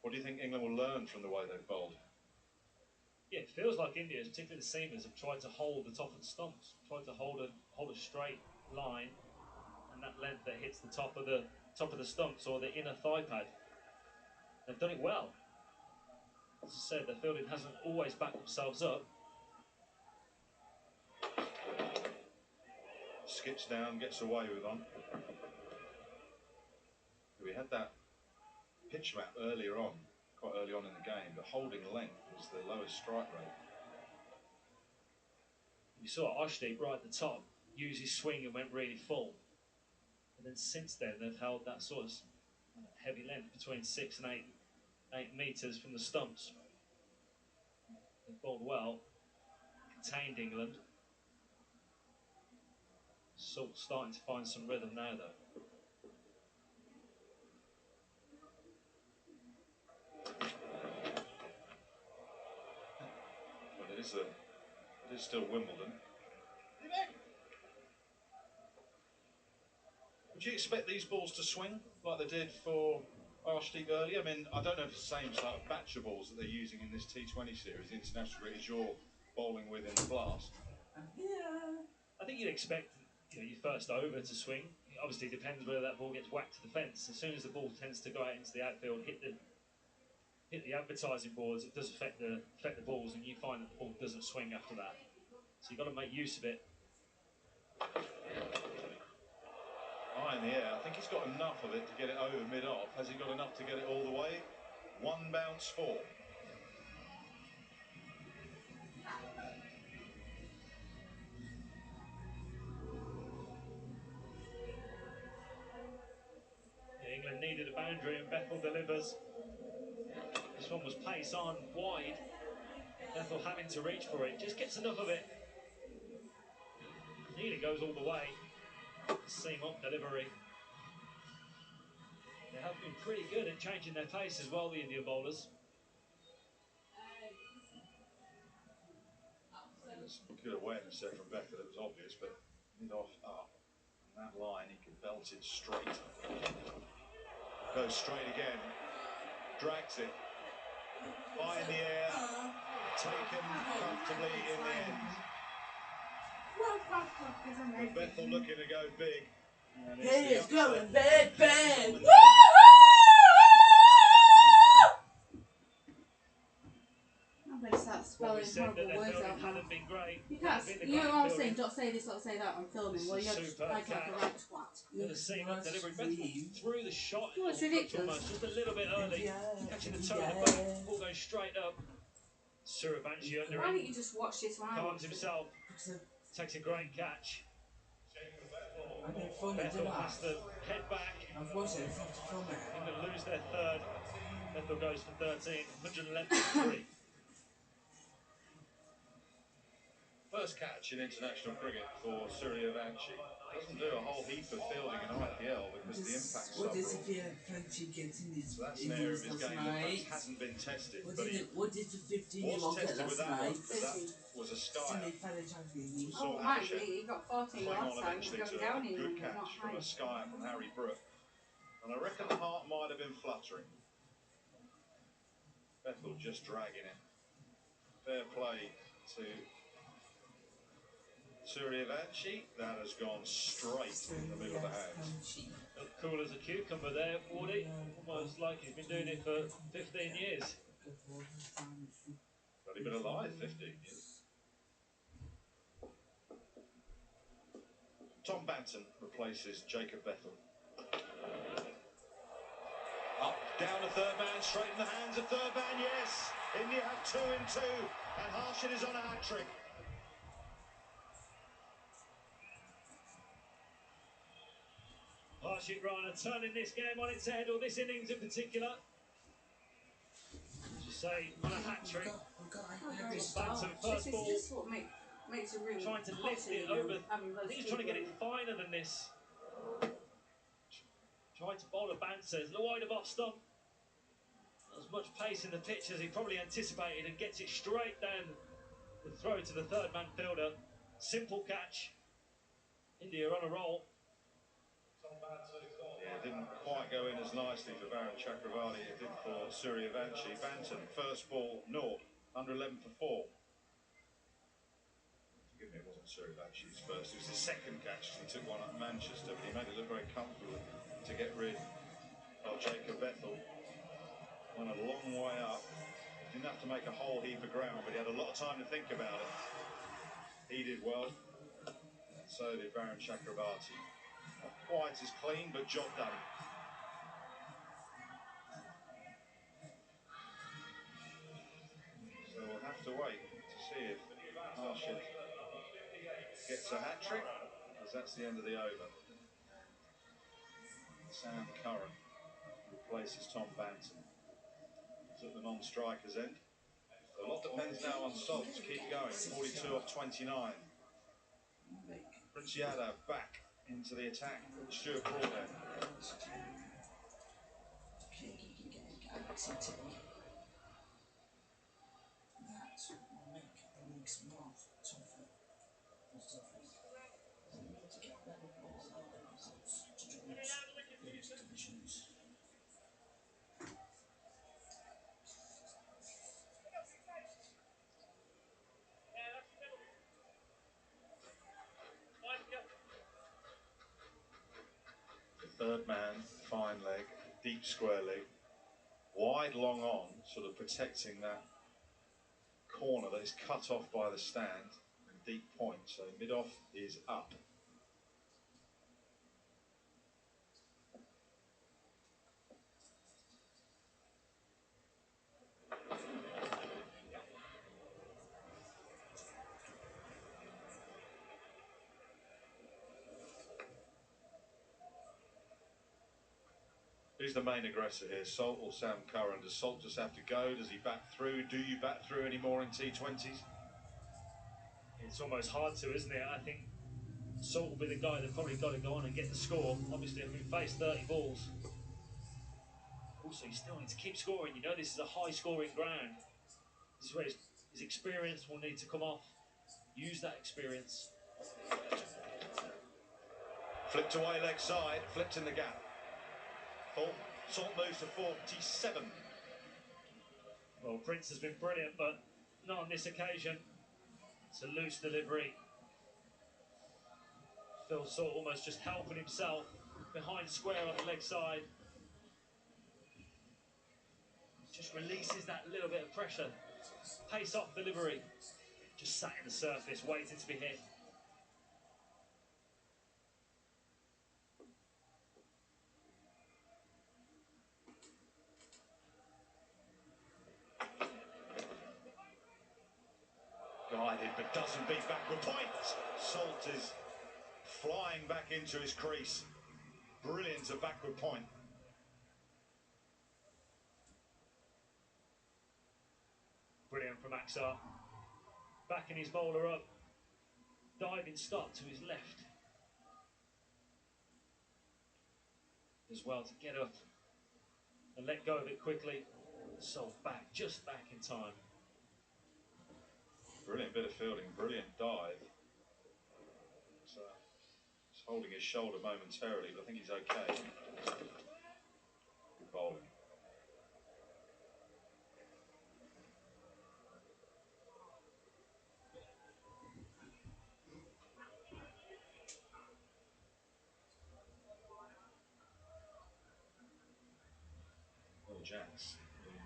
What do you think England will learn from the way they've bowled? Yeah, it feels like India, particularly the seamers, have tried to hold the top of the stumps, tried to hold a straight line, and that length that hits the top of the stumps or the inner thigh pad. They've done it well. As I said, their fielding hasn't always backed themselves up. Skips down, gets away with one. We had that pitch map earlier on, quite early on in the game. The holding length was the lowest strike rate. You saw Ashdeep right at the top use his swing and went really full. And then since then, they've held that sort of heavy length between 6 and 8 metres from the stumps. They've bowled well, contained England. Salt starting to find some rhythm now, though. But it is still Wimbledon. Would you expect these balls to swing like they did for Arshdeep earlier? I mean, I don't know if it's the same sort of batch of balls that they're using in this T20 series, the international cricket, as you're bowling with in the Blast. I think you'd expect your first over to swing. It obviously depends whether that ball gets whacked to the fence. As soon as the ball tends to go out into the outfield, hit the advertising boards, it does affect the balls, and you find that the ball doesn't swing after that. So you've got to make use of it. High in the air. I think he's got enough of it to get it over mid-off. Has he got enough to get it all the way? 1 bounce 4. England needed a boundary and Bethel delivers. This one was pace on wide. Bethel having to reach for it. Just gets enough of it. Nearly goes all the way. Seam up delivery. They have been pretty good at changing their pace as well, the Indian bowlers. There's good awareness there from Bethel, it was obvious, but mid-off up. And that line, he could belt it straight. Goes straight again. Drags it. High in the air. Taken comfortably in the end. But Bethel looking to go big. He is going big, big! Woohoo! I'm going to start spelling saying said that horrible their words fielding out now. hadn't been great. You That can't, had been the you know great what I'm fielding. saying? Don't say this, don't say that. I'm filming. This Well, is you're superb like a catch. right twat. The seam up delivery. Bethel threw the shot. Well, it's touch ridiculous. almost, just a little bit early. Catching the toe of the bat. Ball goes straight up. Suravanshi under Why him. don't you just watch this one? Calms himself. Takes a great catch. Bethel has to head back. I've watched it from it. England lose their third. Bethel goes for 13, 111.3. First catch in international cricket for Suryavanshi. Doesn't do a whole heap of fielding in IPL because the impact's so What is broad. the Frenchie getting his So that's an area of his last game that night? perhaps hasn't been tested. What But did, he what did the 15-year-old was get tested last with that night? one because that was a skyer. Oh, Mike, he got 14 Cling last on time. eventually He got to down a in good him, catch not from high. a skyer from Harry Brook. And I reckon the heart might have been fluttering. Bethel just dragging it. Fair play to Suryavanshi. That has gone straight in the middle of the hands. Looked cool as a cucumber there, Wardy. Almost like he's been doing it for 15 years. But he's been alive 15 years. Tom Banton replaces Jacob Bethel. Up, down the third man, straight in the hands of third man, yes! India have 2 in 2, and Harshit is on a hat-trick. Harshit Rana turning this game on its head, or this innings in particular. As you say, on a hat-trick. Banton, first ball. This is what makes a room Trying to lift it over. I think he's trying to get it finer than this. Trying to bowl a bouncer. It's wide of off stump. Not as much pace in the pitch as he probably anticipated, and gets it straight down the throw to the third man fielder. Simple catch. India on a roll. Yeah, didn't quite go in as nicely for Varun Chakravarti as it did for Suryavanshi. Banton, first ball, naught, 111 for 4. Forgive me, it wasn't Suryavansh's first, it was his second catch. He took one at Manchester, but he made it look very comfortable to get rid of Jacob Bethel. Went a long way up. Didn't have to make a whole heap of ground, but he had a lot of time to think about it. He did well, and so did Varun Chakravarti. Not quite as clean, but job done. So we'll have to wait to see if Harshit gets a hat-trick, because that's the end of the over. Sam Curran replaces Tom Banton. He's at the non-striker's end. A lot depends now on Salt to keep going. 42 off 29. Prince Yadav back into the attack. Stuart Broad there. That will make the leagues more tougher and tougher. They need to get better players out there to join those divisions. The third man, fine leg, deep square leg. Wide, long on, sort of protecting that corner that is cut off by the stand. And deep point, so mid-off is up. Who's the main aggressor here, Salt or Sam Curran? Does Salt just have to go? Does he bat through? Do you bat through anymore in T20s? It's almost hard to, isn't it? I think Salt will be the guy that probably got to go on and get the score. Obviously, having faced 30 balls. Also, you still need to keep scoring. You know, this is a high-scoring ground. This is where his experience will need to come off. Use that experience. Flipped away leg side, flipped in the gap. Full. Salt moves to 47. Well, Prince has been brilliant, but not on this occasion. It's a loose delivery. Phil Salt almost just helping himself behind square on the leg side. Just releases that little bit of pressure. pace-off delivery. Just sat in the surface, waiting to be hit. Guided, but doesn't beat backward points. Salt is flying back into his crease. Brilliant at backward point. Brilliant from Axar. Backing his bowler up. Diving stop to his left. As well to get up and let go of it quickly. Salt back, just back in time. Brilliant bit of fielding, brilliant dive. He's holding his shoulder momentarily, but I think he's okay. Good bowling. Well, Jacks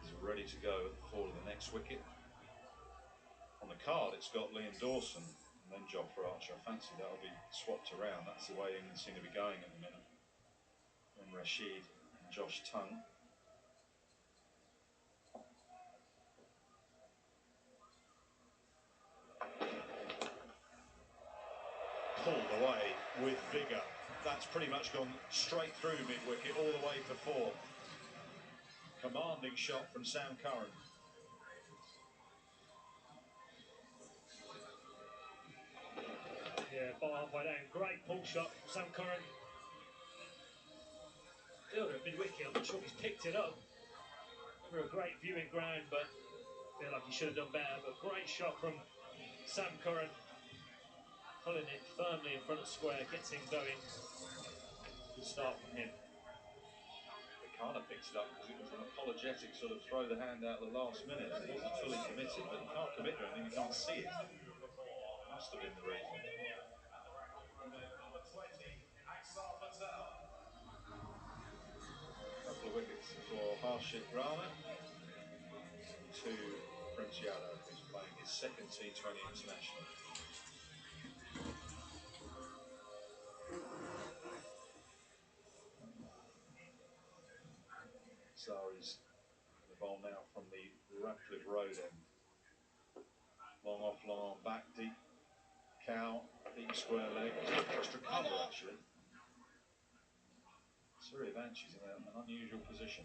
is ready to go at the fall of the next wicket. On the card, it's got Liam Dawson and then Jofra Archer. I fancy that'll be swapped around. That's the way England seem to be going at the minute. And Rashid and Josh Tongue. Pulled away with vigour. That's pretty much gone straight through mid-wicket, all the way for 4. Commanding shot from Sam Curran. Yeah, ball halfway down. Great pull shot from Sam Curran. Fielder at mid-wicket, I'm not sure if he's picked it up. Never a great viewing ground, but I feel like he should have done better. But great shot from Sam Curran. Pulling it firmly in front of square, gets him going. Good start from him. Kind of picks it up because it was an apologetic sort of throw the hand out at the last minute. It wasn't fully committed, but you can't commit to anything, you can't see it. Must have been the reason. A couple of wickets for Harshit Rana to Prince Yadav, who's playing his second T20 international. Sari's the ball now from the Ratcliffe Road end. Long off, long on back, deep cow, deep square leg. Extra cover actually. Suryavanchi's in an unusual position.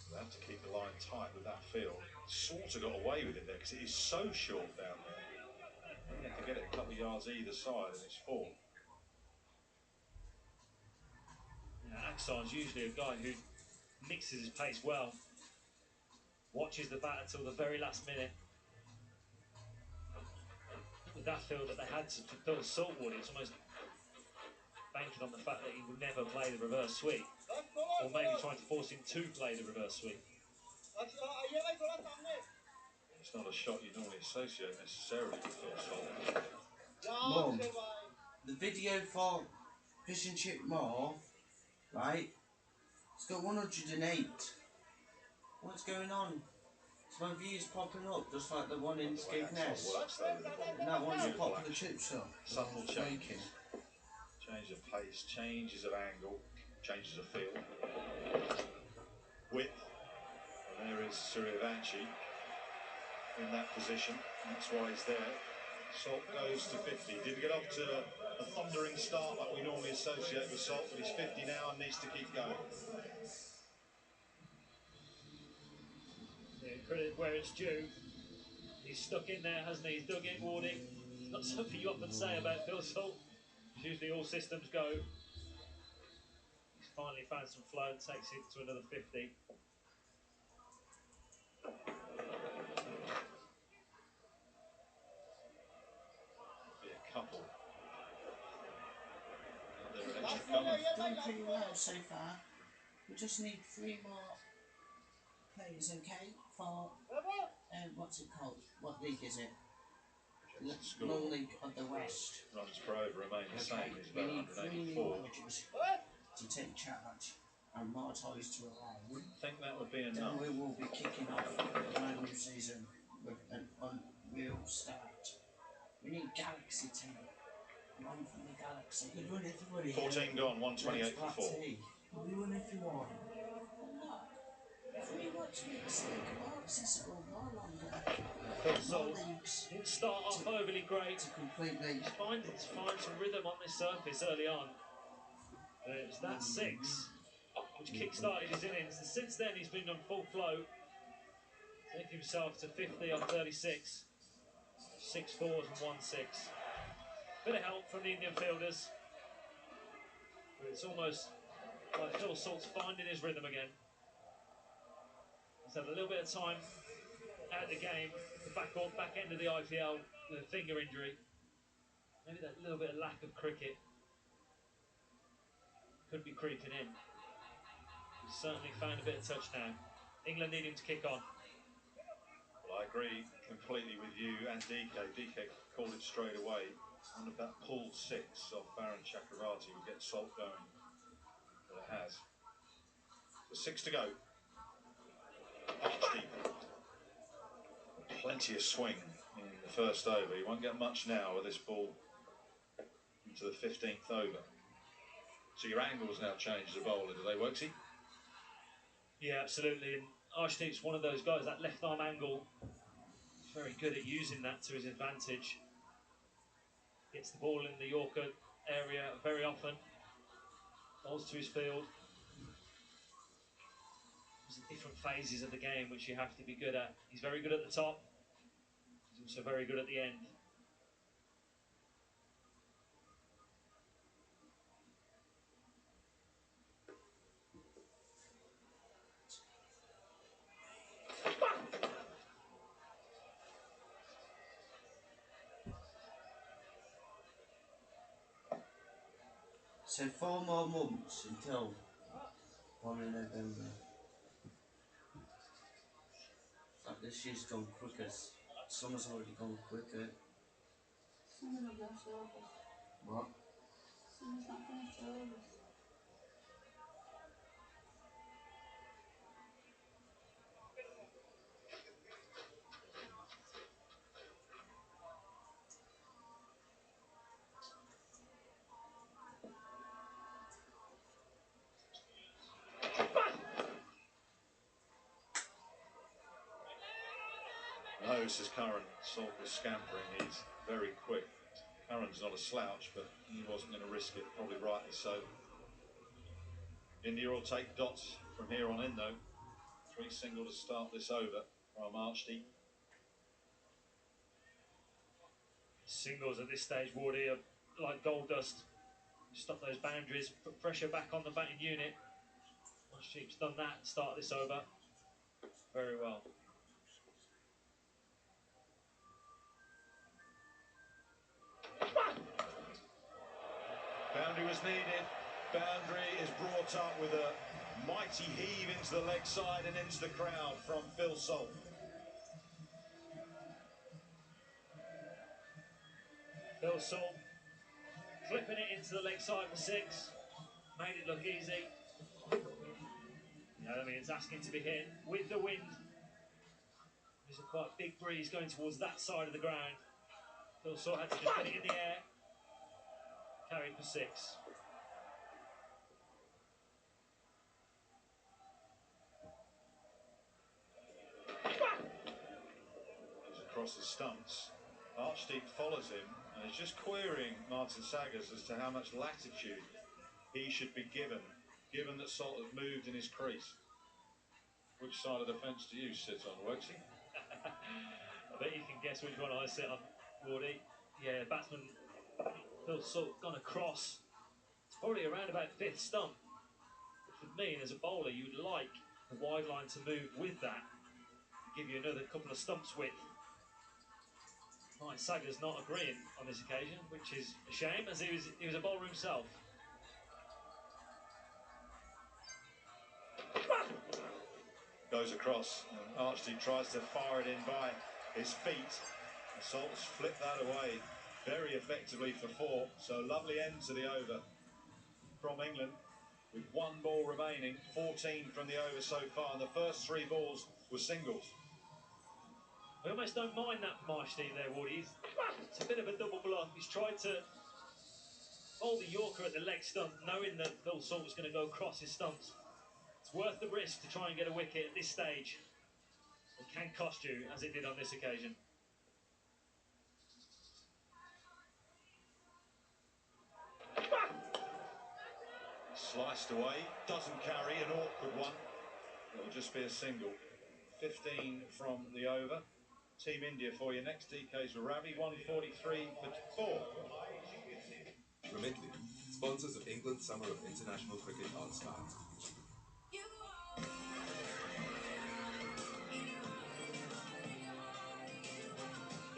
They have to keep the line tight with that field. Sort of got away with it there because it is so short down there. You have to get it a couple of yards either side and it's 4. Yeah, Axar's usually a guy who mixes his pace well. Watches the batter till the very last minute. With that field that they had to Phil Saltwood, it's almost banking on the fact that he would never play the reverse sweep. Or maybe trying to force him to play the reverse sweep. It's not a shot you normally associate necessarily with Phil Saltwood. Mum, the video for Fish and Chip More, right? It's got 108. What's going on? So my view's popping up just like the one in Skegness. And that one's popping the chips up. Subtle change. Change of pace, changes of angle, changes of field. Width. And there is Suryavanchi in that position. That's why he's there. Salt goes to 50. Didn't get off to a thundering start like we normally associate with Salt, but he's 50 now and needs to keep going. Yeah, credit where it's due. He's stuck in there, hasn't he? He's dug in, Wardy. It's not something you often say about Phil Salt. It's usually all systems go. He's finally found some flow and takes it to another 50. Be a couple. Done pretty well so far. We just need 3 more players, okay? For what's it called? What league is it? non-league of the West. Runs per over remain the same. He's We about need 3 new 184. managers to take charge and martyrs to allow. Wouldn't think that would be Then enough. we will be kicking off a brand new season with an unreal start. We need Galaxy team. Run from the Galaxy. 14 gone, 128 for 4. We win if you want. If we want to make this league more accessible, more longer, Phil more Salt leagues, didn't start off overly great. to completely He's find some rhythm on this surface early on. It was that 6 which kick-started his innings, and since then he's been on full flow, taking himself to 50 on 36, 6 fours and 1 6. Bit of help from the Indian fielders, but it's almost like Phil Salt's finding his rhythm again. He's had a little bit of time out of the game, the back end of the IPL with a finger injury. Maybe that little bit of lack of cricket could be creeping in. He's certainly found a bit of touch now. England need him to kick on. Well, I agree completely with you and DK. DK called it straight away. One of that pulled 6 off Baron Chakravarti would get Salt going. But it has. So 6 to go. Archdeep. Plenty of swing in the first over. He won't get much now with this ball into the 15th over. So your angles now change as a bowler, do they, Woksy? Yeah, absolutely. And Archdeep's one of those guys, that left arm angle, he's very good at using that to his advantage. Gets the ball in the Yorker area very often. Bowls to his field. There's the different phases of the game which you have to be good at. He's very good at the top. He's also very good at the end. So 4 more months until 1 in November. Like this year's gone quicker. Summer's already gone quicker. Summer's not finished August. What? Summer's not finished August. No, says Curran. Salt was scampering. He's very quick. Curran's not a slouch, but he wasn't going to risk it. Probably rightly so. India will take dots from here on in, though. 3 single to start this over from Archdeep. Singles at this stage, Wardy, are like gold dust. Stop those boundaries, put pressure back on the batting unit. Archdeep's done that to start this over very well. Boundary was needed. Boundary is brought up with a mighty heave into the leg side and into the crowd from Phil Salt. Phil Salt flipping it into the leg side for 6. Made it look easy. I mean, it's asking to be hit with the wind. There's a quite big breeze going towards that side of the ground. Phil Salt had to just get it in the air. Carried for 6. He's across the stumps. Archdeep follows him and is just querying Martin Saggers as to how much latitude he should be given that Salt has moved in his crease. Which side of the fence do you sit on, Woksy? I bet you can guess which one I sit on, Wardy. Yeah, batsman Phil Salt gone across. It's probably around about 5th stump. Which would mean, as a bowler, you'd like the wide line to move with that. Give you another couple of stumps width. Martin Saggers not agreeing on this occasion, which is a shame, as he was a bowler himself. Goes across, and Archdeep tries to fire it in by his feet. Salt's flipped that away very effectively for 4. So lovely end to the over from England with 1 ball remaining, 14 from the over so far, and the first 3 balls were singles. I almost don't mind that Marsh Steve there, Woody. It's a bit of a double block. He's tried to hold the Yorker at the leg stump, knowing that Phil Salt was going to go across his stumps. It's worth the risk to try and get a wicket at this stage. It can cost you, as it did on this occasion. Sliced away, doesn't carry, an awkward one. It'll just be a single. 15 from the over. Team India for you next. DK's Ravi, 143 for 4. Remitly, sponsors of England's Summer of International Cricket on Sky.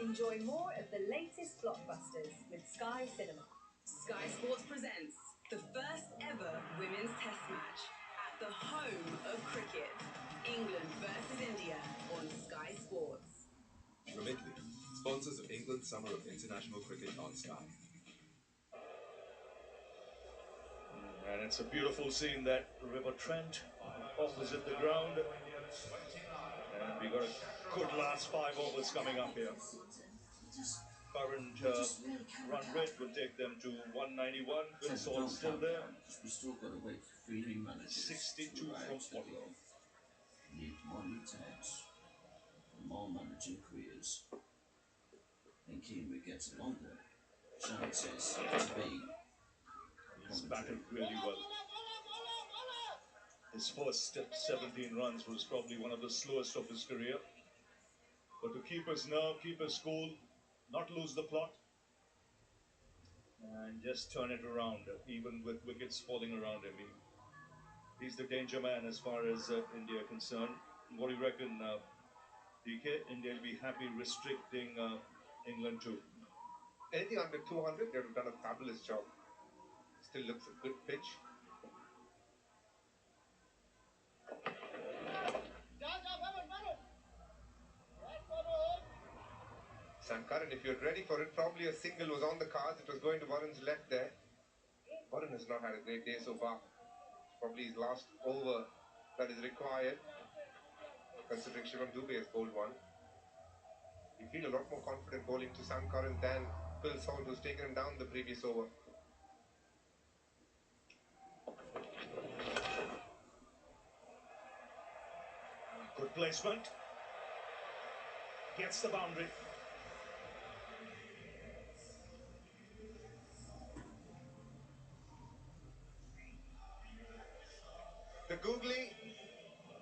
Enjoy more of the latest blockbusters with Sky Cinema. Sky Sports presents the first ever women's test match at the home of cricket. England versus India on Sky Sports. Remitly, sponsors of England's Summer of International Cricket on Sky. And it's a beautiful scene, that River Trent opposite the ground. And we've got a good last 5 overs coming up here. Current run rate will take them to 191. Phil Salt still there. We still got to wait for 3 new managers. 62 from 40. Need more new talents, more managing careers, and Kiwi gets longer chances to be. He's batted really well. His first 17 runs was probably one of the slowest of his career. But to keep us nerve, keep us cool, not lose the plot, and just turn it around, even with wickets falling around him. He's the danger man as far as India are concerned. What do you reckon, DK? India will be happy restricting England to? Anything under 200, they have done a fabulous job. Still looks a good pitch. Sam Curran, if you're ready for it, probably a single was on the cards. It was going to Varun's left there. Varun has not had a great day so far. It's probably his last over that is required, considering Shivam Dubey has bowled one. You feel a lot more confident bowling to Sam Curran than Phil Salt, who's taken him down the previous over. Good placement. Gets the boundary. The googly,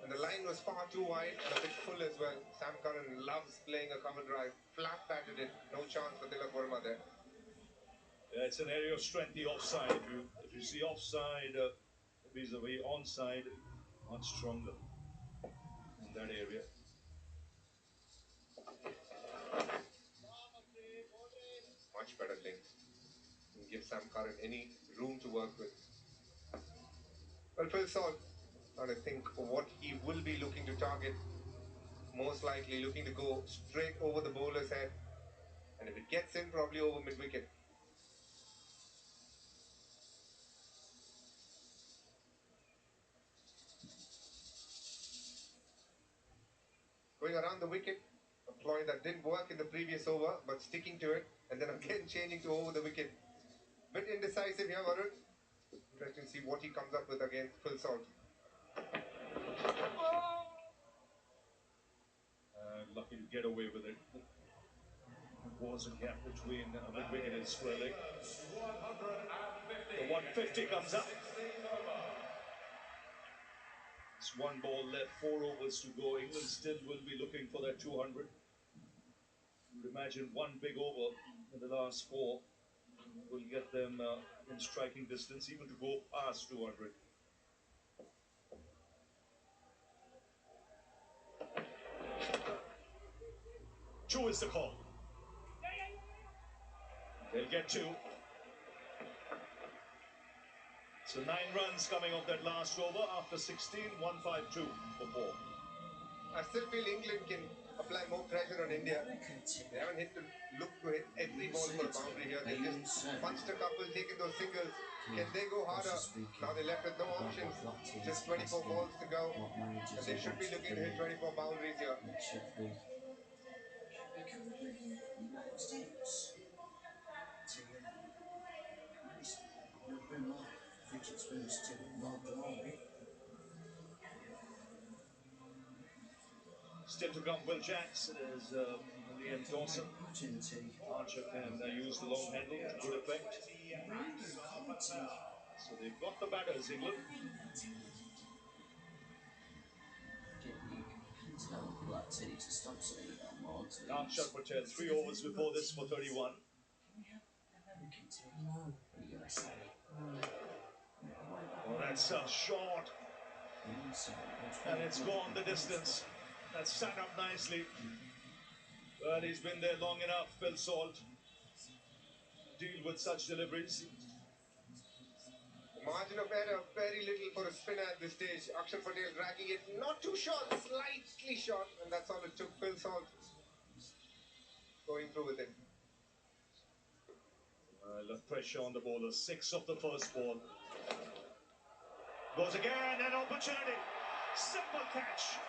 and the line was far too wide and a bit full as well. Sam Curran loves playing a cover drive. Flat batted it. No chance for Tilak Verma there. Yeah, it's an area of strength, the offside. If you see offside vis-a-vis onside, much stronger in that area. Much better links. And give Sam Curran any room to work with. Well, Phil Salt, and I think what he will be looking to target, most likely looking to go straight over the bowler's head. And if it gets in, probably over mid-wicket. Going around the wicket, a ploy that didn't work in the previous over, but sticking to it, and then again changing to over the wicket. Bit indecisive here, Varun. Interesting to see what he comes up with against Phil Salt. Lucky to get away with it. There was a gap between mid-wicket and square leg. The 150 comes up. It's 1 ball left, 4 overs to go. England still will be looking for that 200. You'd imagine 1 big over in the last 4 will get them in striking distance, even to go past 200. Two is the call. They'll get 2. So 9 runs coming off that last over after 16, 152 for 4. I still feel England can apply more pressure on India. They haven't looked to hit every ball for a boundary here. They've just punched a couple, taken those singles. Can they go harder? Now they're left with no options. Just 24 balls to go. And they should be looking to hit 24 boundaries here. It should be currently United States. Nice. A little bit more fidget spinners to more glory. Still to come, Will Jacks as Liam Dawson. Archer can use the long handle to good effect. So they've got the batters, England. Archer Patel, 3 overs before this for 31. Oh, that's short. And it's gone the distance. That's sat up nicely. Well, he's been there long enough, Phil Salt, to deal with such deliveries. The margin of error, very little for a spinner at this stage. Akshar Patel dragging it, not too short, slightly short, and that's all it took. Phil Salt going through with it. The pressure on the bowler, 6 of the first ball. Goes again, an opportunity. Simple catch.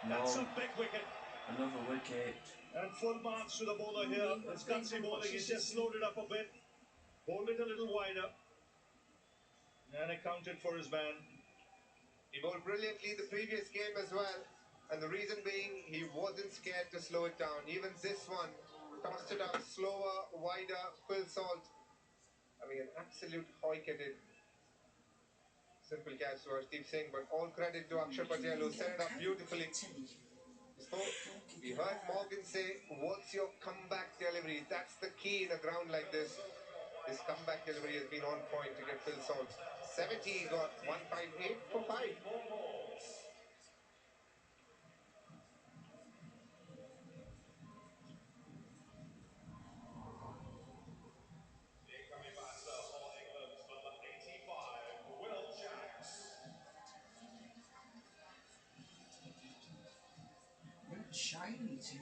That's a big wicket. Another wicket. And full marks to the bowler here. His gutsy bowling, he's just slowed it up a bit. Bowled it a little wider. And accounted for his man. He bowled brilliantly the previous game as well. And the reason being, he wasn't scared to slow it down. Even this one, tossed it up slower, wider. Phil Salt having an absolute hoik at it. Simple catch to Harshdeep Singh, but all credit to Akshar Patel who set it up beautifully. We heard Morgan say, what's your comeback delivery? That's the key in a ground like this. His comeback delivery has been on point to get Phil Salt. 70, he got 158 for 5. Shiny too.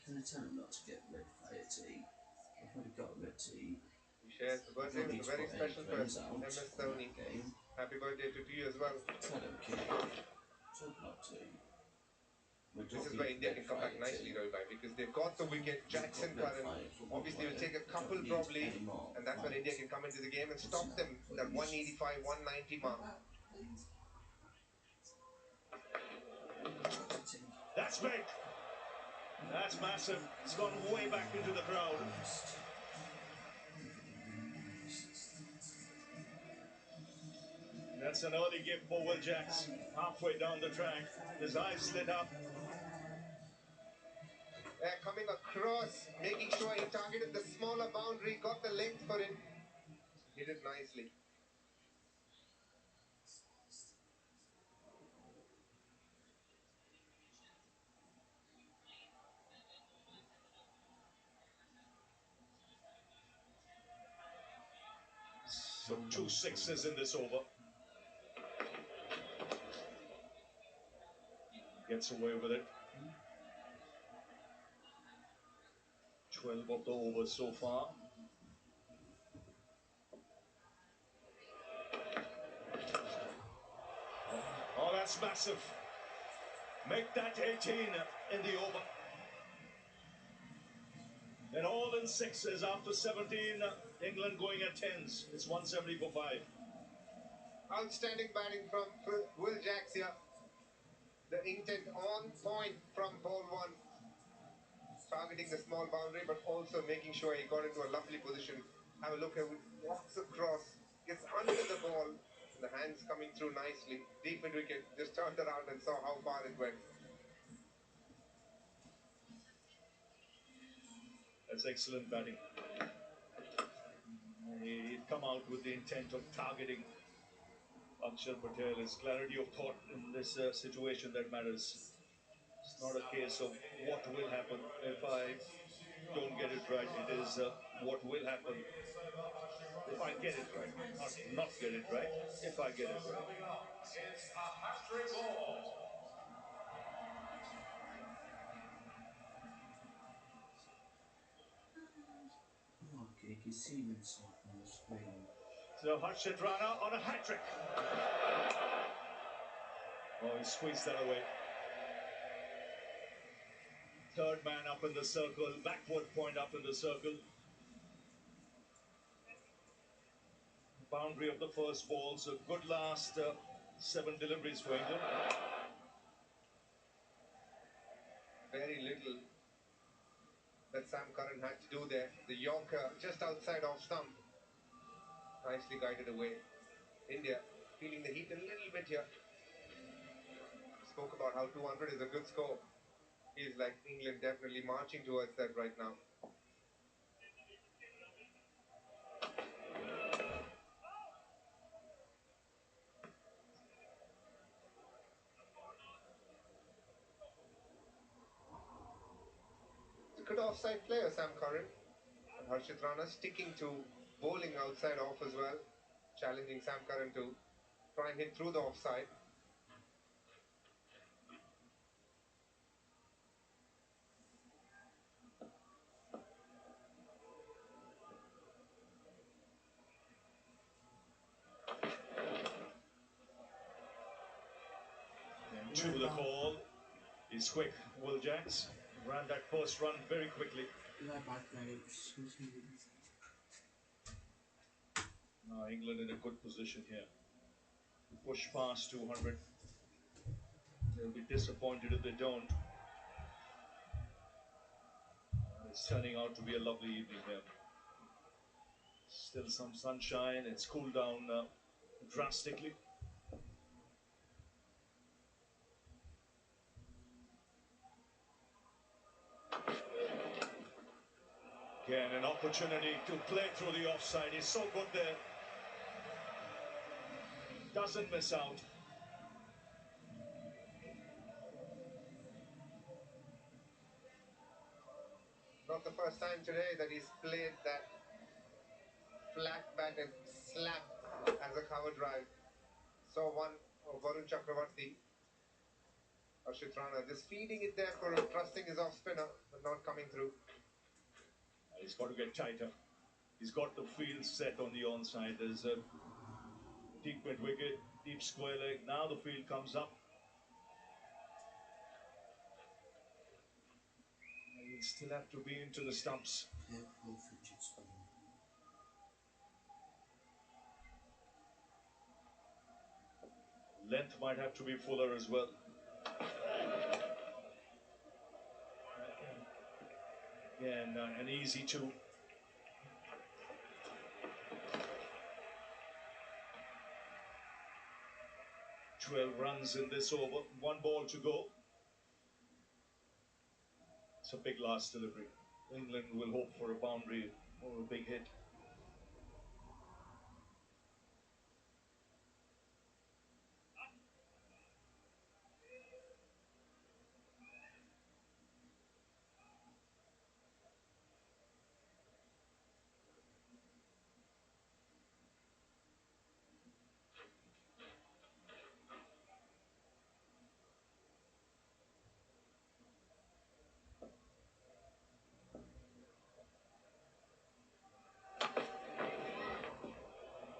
Can I tell him not to get red fire tea? I've already got red tea. He shares the birthday with a very special person, MS Dhoni. Happy birthday to you as well. Tell him, kid. Told not to. This is where India can come back nicely, Roy Bhai, because they've got the wicket. Jackson Curran obviously will take a couple probably, and that's when India can come into the game and stop them, that 185, 190 mark. That's big. That's massive. It's gone way back into the crowd. That's an early gift for Will Jacks. Halfway down the track, his eyes lit up. Coming across, making sure he targeted the smaller boundary, got the length for it. Hit it nicely. So 2 6s in this over. Gets away with it. 12 of the overs so far. Oh, that's massive. Make that 18 in the over. And all in 6s after 17. England going at 10s. It's 170 for 5. Outstanding batting from Will Jacks here. The intent on point from ball 1. Targeting the small boundary, but also making sure he got into a lovely position. Have a look how he walks across, gets under the ball, The hands coming through nicely. Deep mid wicket. Just turned around and saw how far it went. That's excellent batting. He'd come out with the intent of targeting Akshar Patel. His clarity of thought in this situation that matters. It's not a case of what will happen if I don't get it right. It is what will happen if I get it right. Not get it right, if I get it right. It's a hat-trick ball. Oh, okay, you can see himself on the screen. So Harshit Rana on a hat-trick. Oh, he squeezed that away. Third man up in the circle, backward point up in the circle. Boundary of the first ball, so good last 7 deliveries for England. Very little that Sam Curran had to do there. The Yorker just outside off stump. Nicely guided away. India feeling the heat a little bit here. Spoke about how 200 is a good score. Feels like England definitely marching towards that right now. It's a good offside player, Sam Curran. And Harshit Rana sticking to bowling outside off as well. Challenging Sam Curran to try and hit through the offside. To the call. He's quick. Will Jacks ran that first run very quickly. Now England in a good position here. Push past 200. They'll be disappointed if they don't. It's turning out to be a lovely evening here. Still some sunshine. It's cooled down drastically. Again, an opportunity to play through the offside. He's so good there. Doesn't miss out. Not the first time today that he's played that flat-batted slap as a cover drive. Saw one of Varun Chakravarti. Harshit Rana just feeding it there for him, trusting his off-spinner, but not coming through. He's got to get tighter. He's got the field set on the onside. There's a deep mid wicket, deep square leg. Now the field comes up. He'll still have to be into the stumps. Length might have to be fuller as well. Again, an easy two. "12 runs in this over, 1 ball to go." It's a big last delivery. England will hope for a boundary or a big hit.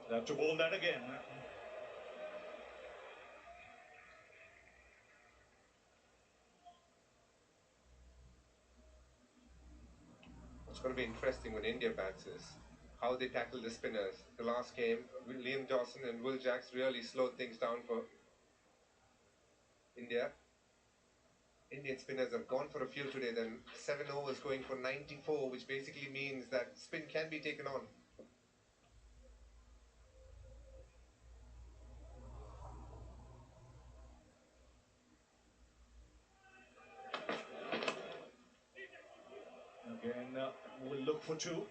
They'll have to bowl that again. What's going to be interesting when India bats is how they tackle the spinners. The last game, Liam Dawson and Will Jacks really slowed things down for India. Indian spinners have gone for a few today, then 7 overs going for 94, which basically means that spin can be taken on. will look for two.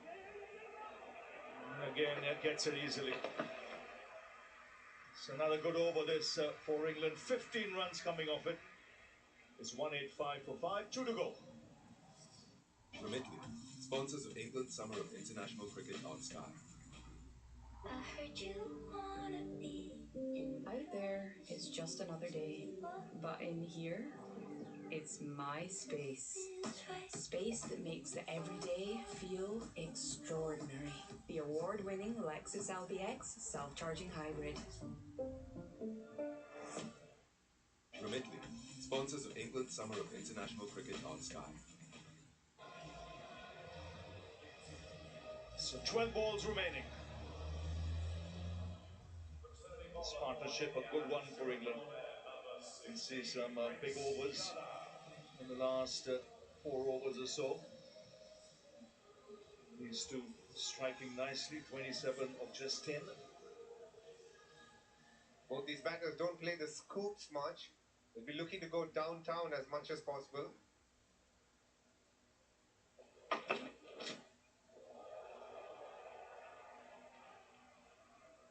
And again, gets it easily. It's another good over this for England. 15 runs coming off it. It's 185 for 5, 2 to go. Remitly, sponsors of England's Summer of International Cricket on Sky. I heard you wanna be out there, it's just another day. But in here, it's my space. Space that makes the everyday feel extraordinary. The award-winning Lexus LBX self-charging hybrid. Remitly, sponsors of England's Summer of International Cricket on Sky. So 12 balls remaining. This partnership, a good one for England. You can see some big overs in the last 4 overs or so. These two striking nicely, 27 of just 10. Both these batters don't play the scoops much. They'll be looking to go downtown as much as possible.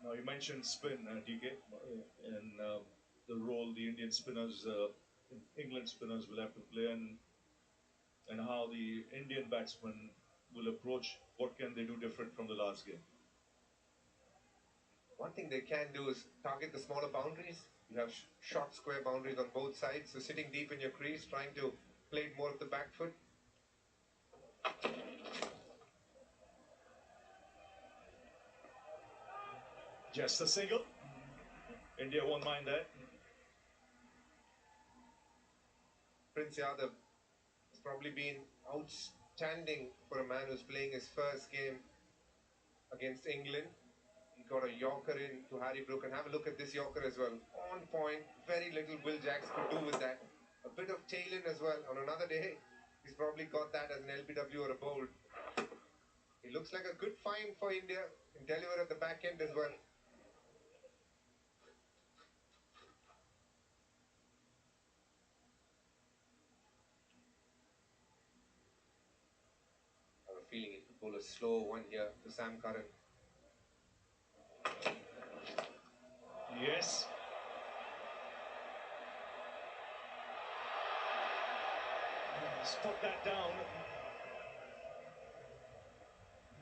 Now you mentioned spin, DK, and the role the Indian spinners, England spinners will have to play, and how the Indian batsmen will approach. What can they do different from the last game? One thing they can do is target the smaller boundaries. You have short square boundaries on both sides, so sitting deep in your crease, trying to play more of the back foot. Just a single. India won't mind that. Prince Yadav has probably been outstanding for a man who's playing his first game against England. He got a Yorker in to Harry Brook, and have a look at this Yorker as well. On point, very little Will Jacks could do with that. A bit of tail in as well. On another day, he's probably got that as an LBW or a bold. He looks like a good find for India. Can deliver at the back end as well. I have a feeling he could bowl a slow one here to Sam Curran. Yes. Let's put that down.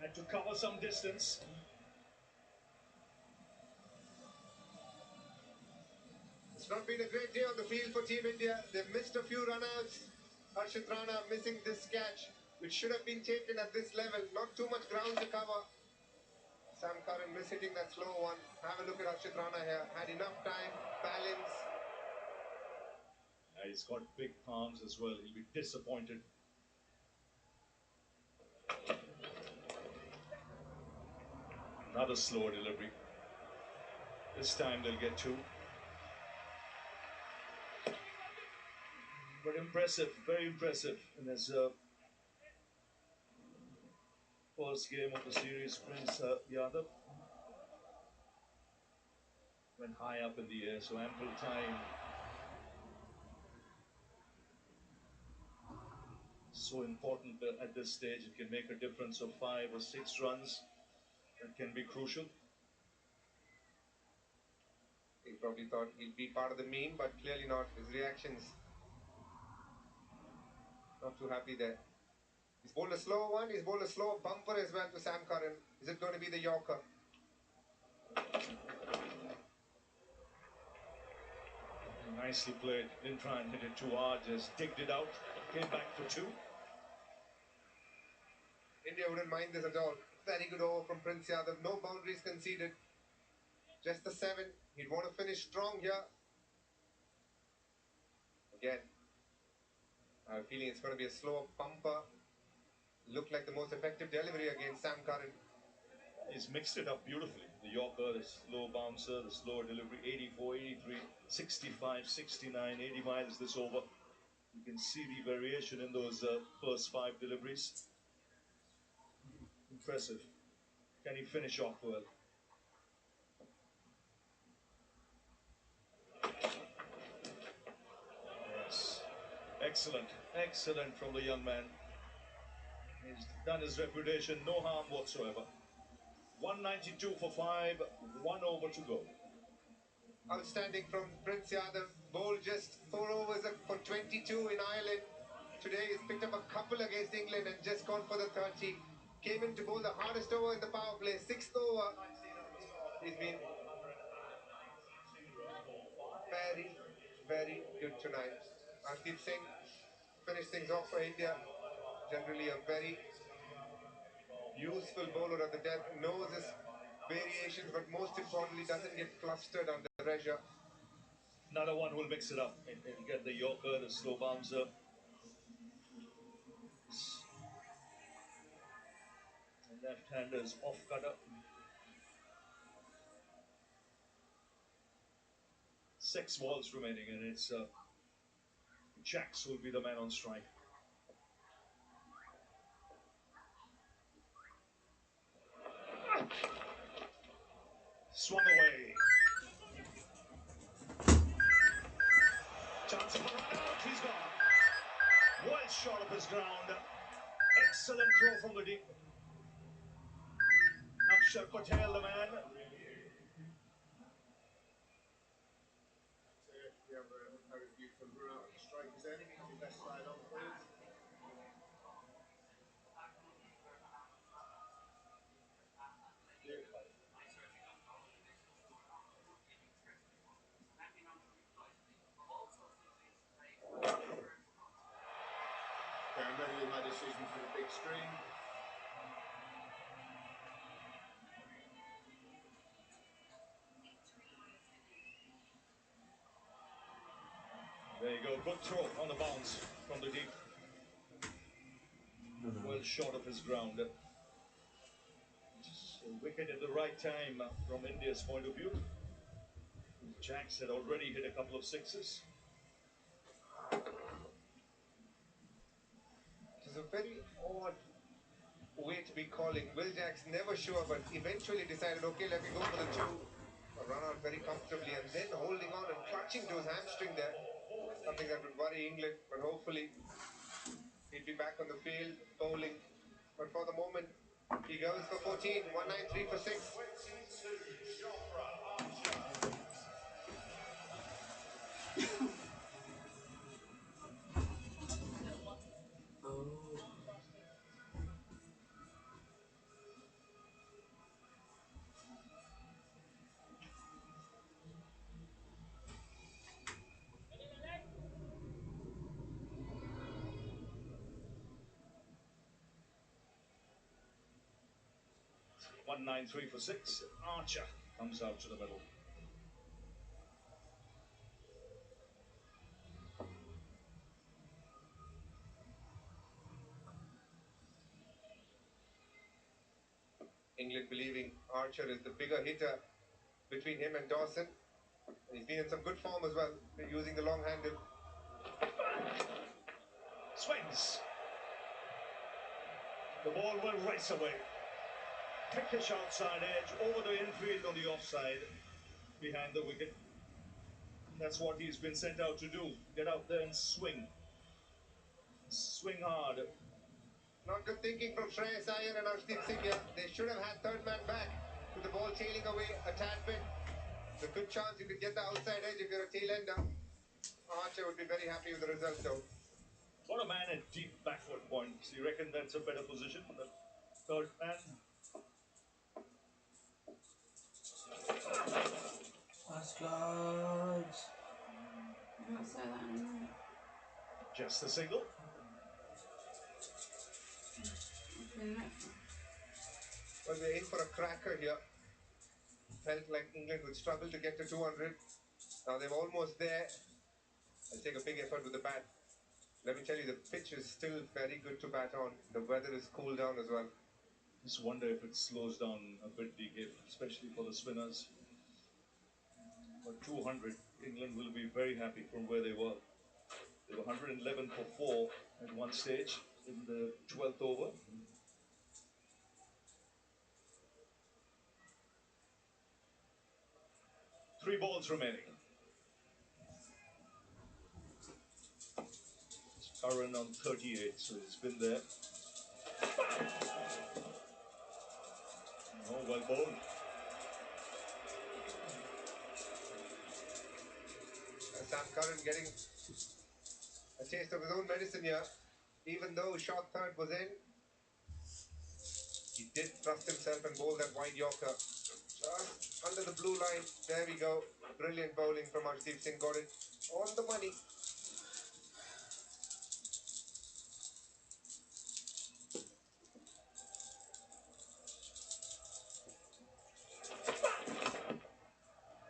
Had to cover some distance. It's not been a great day on the field for Team India. They've missed a few run-outs. Harshit Rana missing this catch, which should have been taken at this level. Not too much ground to cover. Sam Curran mishitting that slow one. Have a look at Harshit Rana here. Had enough time, balance. He's got big palms as well. He'll be disappointed. Another slow delivery. This time they'll get 2. But impressive, very impressive in his first game of the series. Prince Yadav went high up in the air, so ample time. So important at this stage. It can make a difference of 5 or 6 runs. That can be crucial. He probably thought he'd be part of the meme, but clearly not. His reactions, not too happy there. He's bowled a slow one. He's bowled a slow bumper as well to Sam Curran. Is it going to be the Yorker? Nicely played. Didn't try and hit it too hard. Just digged it out. Came back for 2. India wouldn't mind this at all. Very good over from Prince Yadav. No boundaries conceded. Just the 7. He'd want to finish strong here. Again, I have a feeling it's going to be a slow bumper. Looked like the most effective delivery against Sam Curran. He's mixed it up beautifully. The Yorker, the slow bouncer, the slower delivery. 84, 83, 65, 69, 80 miles this over. You can see the variation in those first 5 deliveries. Impressive. Can he finish off well? Yes. Excellent. Excellent from the young man. He's done his reputation, no harm whatsoever. 192 for 5, 1 over to go. Outstanding from Prince Yadav. Bowled just 4 overs for 22 in Ireland. Today he's picked up a couple against England and just gone for the 30. Came in to bowl the hardest over in the power play, 6th over. He's been very, very good tonight. Arshdeep Singh finished things off for India. Generally a very useful bowler at the death, knows his variations, but most importantly doesn't get flustered under pressure. Another one will mix it up. He'll get the Yorker, the slow bouncer. Left-handers off cutter. 6 balls remaining, and it's Jacks will be the man on strike. Swung away. Chance for a run out. He's gone. Well shot of his ground. Excellent throw from the deep. Akshar Patel, the man. We have a review from Rao. Strikers ending, the best side on, please. Okay, I'm ready with my decision for the big screen. There you go. Good throw on the bounce from the deep. Well short of his ground. So wicket at the right time from India's point of view. Jacks had already hit a couple of sixes. It's a very odd way to be calling. Will Jacks never sure, but eventually decided, okay, let me go for the 2. Run out very comfortably and then holding on and clutching to his hamstring there. Something that would worry England, but hopefully he'll be back on the field bowling. But for the moment, he goes for 14, 193 for 6. Oh. 193 for 6. Archer comes out to the middle. England believing Archer is the bigger hitter between him and Dawson. He's been in some good form as well, using the long handle. Swings. The ball will race away. Pickish outside edge, over the infield on the offside, behind the wicket. That's what he's been sent out to do. Get out there and swing. Swing hard. Not good thinking from Shreyas Iyer and Arshdeep Singh. They should have had third man back with the ball tailing away a tad bit. There's a good chance you could get the outside edge if you're a tail ender. Archer would be very happy with the result though. Got a man at deep backward points. You reckon that's a better position? But third man. That's good. I'm not saying that anymore. Just a single. Well, we're in for a cracker here. Felt like England would struggle to get to 200. Now they're almost there. I'll take a big effort with the bat. Let me tell you, the pitch is still very good to bat on. The weather is cooled down as well. Just wonder if it slows down a bit, DK, especially for the spinners. But 200, England will be very happy from where they were. They were 111 for 4 at one stage in the 12th over. Three balls remaining. Curran on 38, so he's been there. Oh, well bowled. Sam Curran getting a taste of his own medicine here. Even though shot third was in, he did thrust himself and bowl that wide Yorker. Just under the blue line. There we go. Brilliant bowling from Arshdeep Singh. Got it on the money.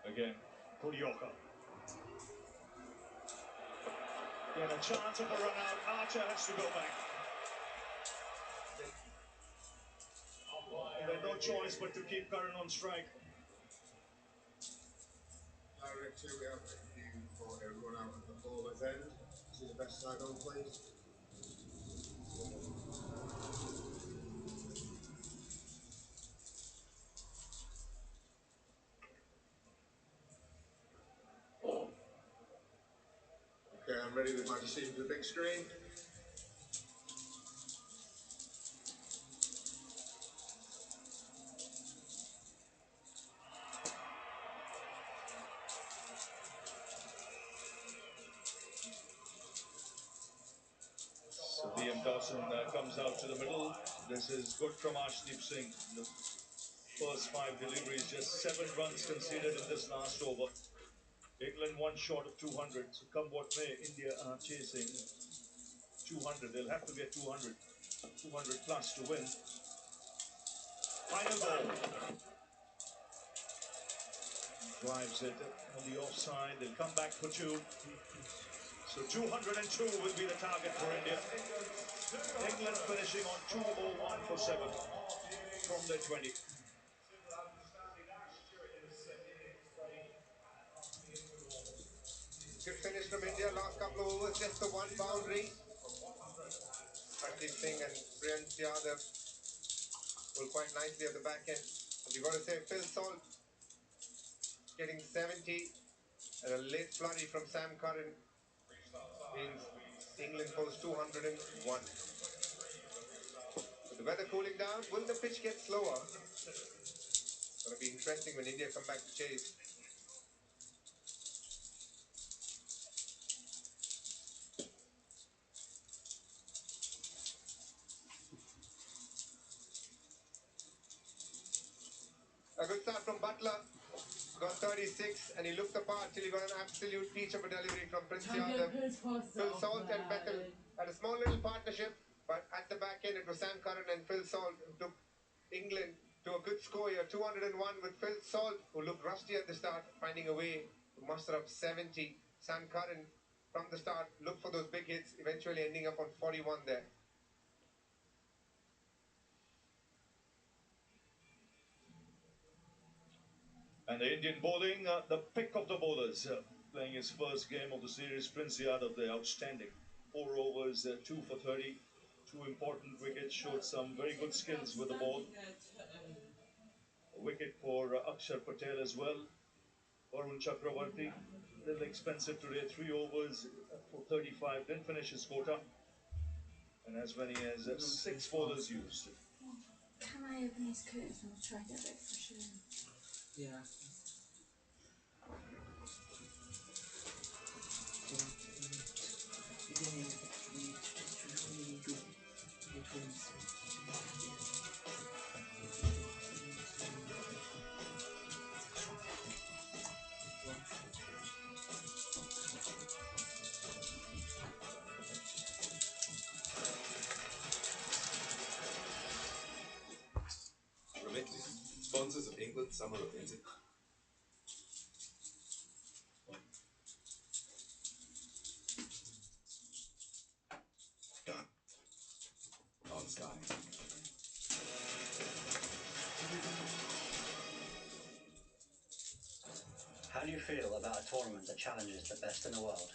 Again, good Yorker. Again, a chance of a run out. Archer has to go back. They had no choice but to keep Curran on strike. Director, we have a view for everyone out at the bowler's end. See the best side on, please. Okay, I'm ready with my decision for the big screen. So Liam Dawson comes out to the middle. This is good from Arshdeep Singh. The first 5 deliveries, just 7 runs conceded in this last over. England one short of 200. So come what may, India are chasing 200. They'll have to get 200. 200 plus to win. Final ball. Drives it on the offside. They'll come back for 2. So 202 will be the target for India. England finishing on 201 for 7 from their 20. Good finish from India. Last couple of overs, just the 1 boundary. Arshdeep Singh and Priyansh Yadav pull quite nicely at the back end. And you've got to say, Phil Salt getting 70 and a late flurry from Sam Curran means England post 201. With the weather cooling down, will the pitch get slower? It's going to be interesting when India come back to chase. A good start from Butler. Got 36 and he looked the part till he got an absolute peach of a delivery from Prince Yadav. Phil Salt and Bethel had a small little partnership, but at the back end it was Sam Curran and Phil Salt who took England to a good score here. 201 with Phil Salt, who looked rusty at the start, finding a way to muster up 70. Sam Curran from the start looked for those big hits, eventually ending up on 41 there. And the Indian bowling, the pick of the bowlers, playing his first game of the series. Prince Yadav, the outstanding. 4 overs, 2 for 30. 2 important wickets, showed some very good skills with the ball. A wicket for Akshar Patel as well. Varun Chakravarti, a little expensive today. 3 overs for 35, didn't finish his quota. And as many as 6 bowlers used. Can I open these curtains and we'll try and get a bit of fresh air? Yeah. Remitly, sponsors of England's Summer of on Sky. How do you feel about a tournament that challenges the best in the world?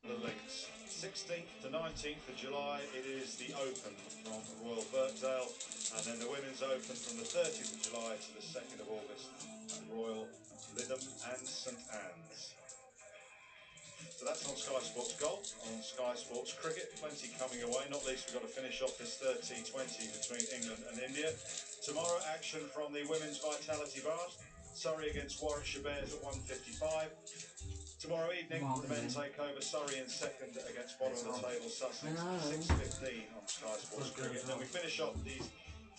The links. 16th to 19th of July, it is the Open from Royal Birkdale, and then the Women's Open from the 30th of July to the 2nd of August at Royal Lytham and St Anne's. Sky Sports Golf, on Sky Sports Cricket. Plenty coming away, not least we've got to finish off this third T20 between England and India. Tomorrow, action from the Women's Vitality Bath. Surrey against Warwickshire Bears at 1:55. Tomorrow evening, the men take over Surrey in second against bottom of the table Sussex at 6:15 on Sky Sports Cricket. Then we finish off these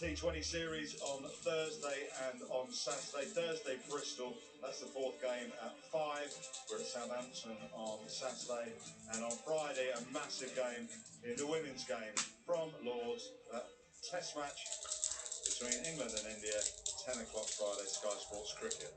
T20 series on Thursday and on Saturday. Thursday, Bristol, that's the fourth game at 5. We're at Southampton on Saturday. And on Friday, a massive game in the women's game from Lords. Test match between England and India, 10 o'clock Friday, Sky Sports Cricket.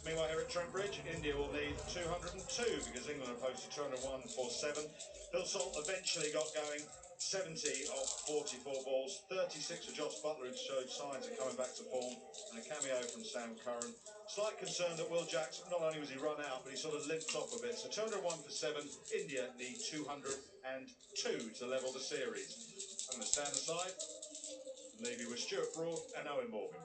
Meanwhile, here at Trent Bridge, India will need 202 because England are posted 201-4-7. Phil Salt eventually got going, 70 off 44 balls, 36 for Joss Butler, who showed signs of coming back to form, and a cameo from Sam Curran. Slight concern that Will Jacks, not only was he run out, but he sort of limped off a bit. So 201-7, India need 202 to level the series. I'm going to stand aside and leave you with Stuart Broad and Owen Morgan.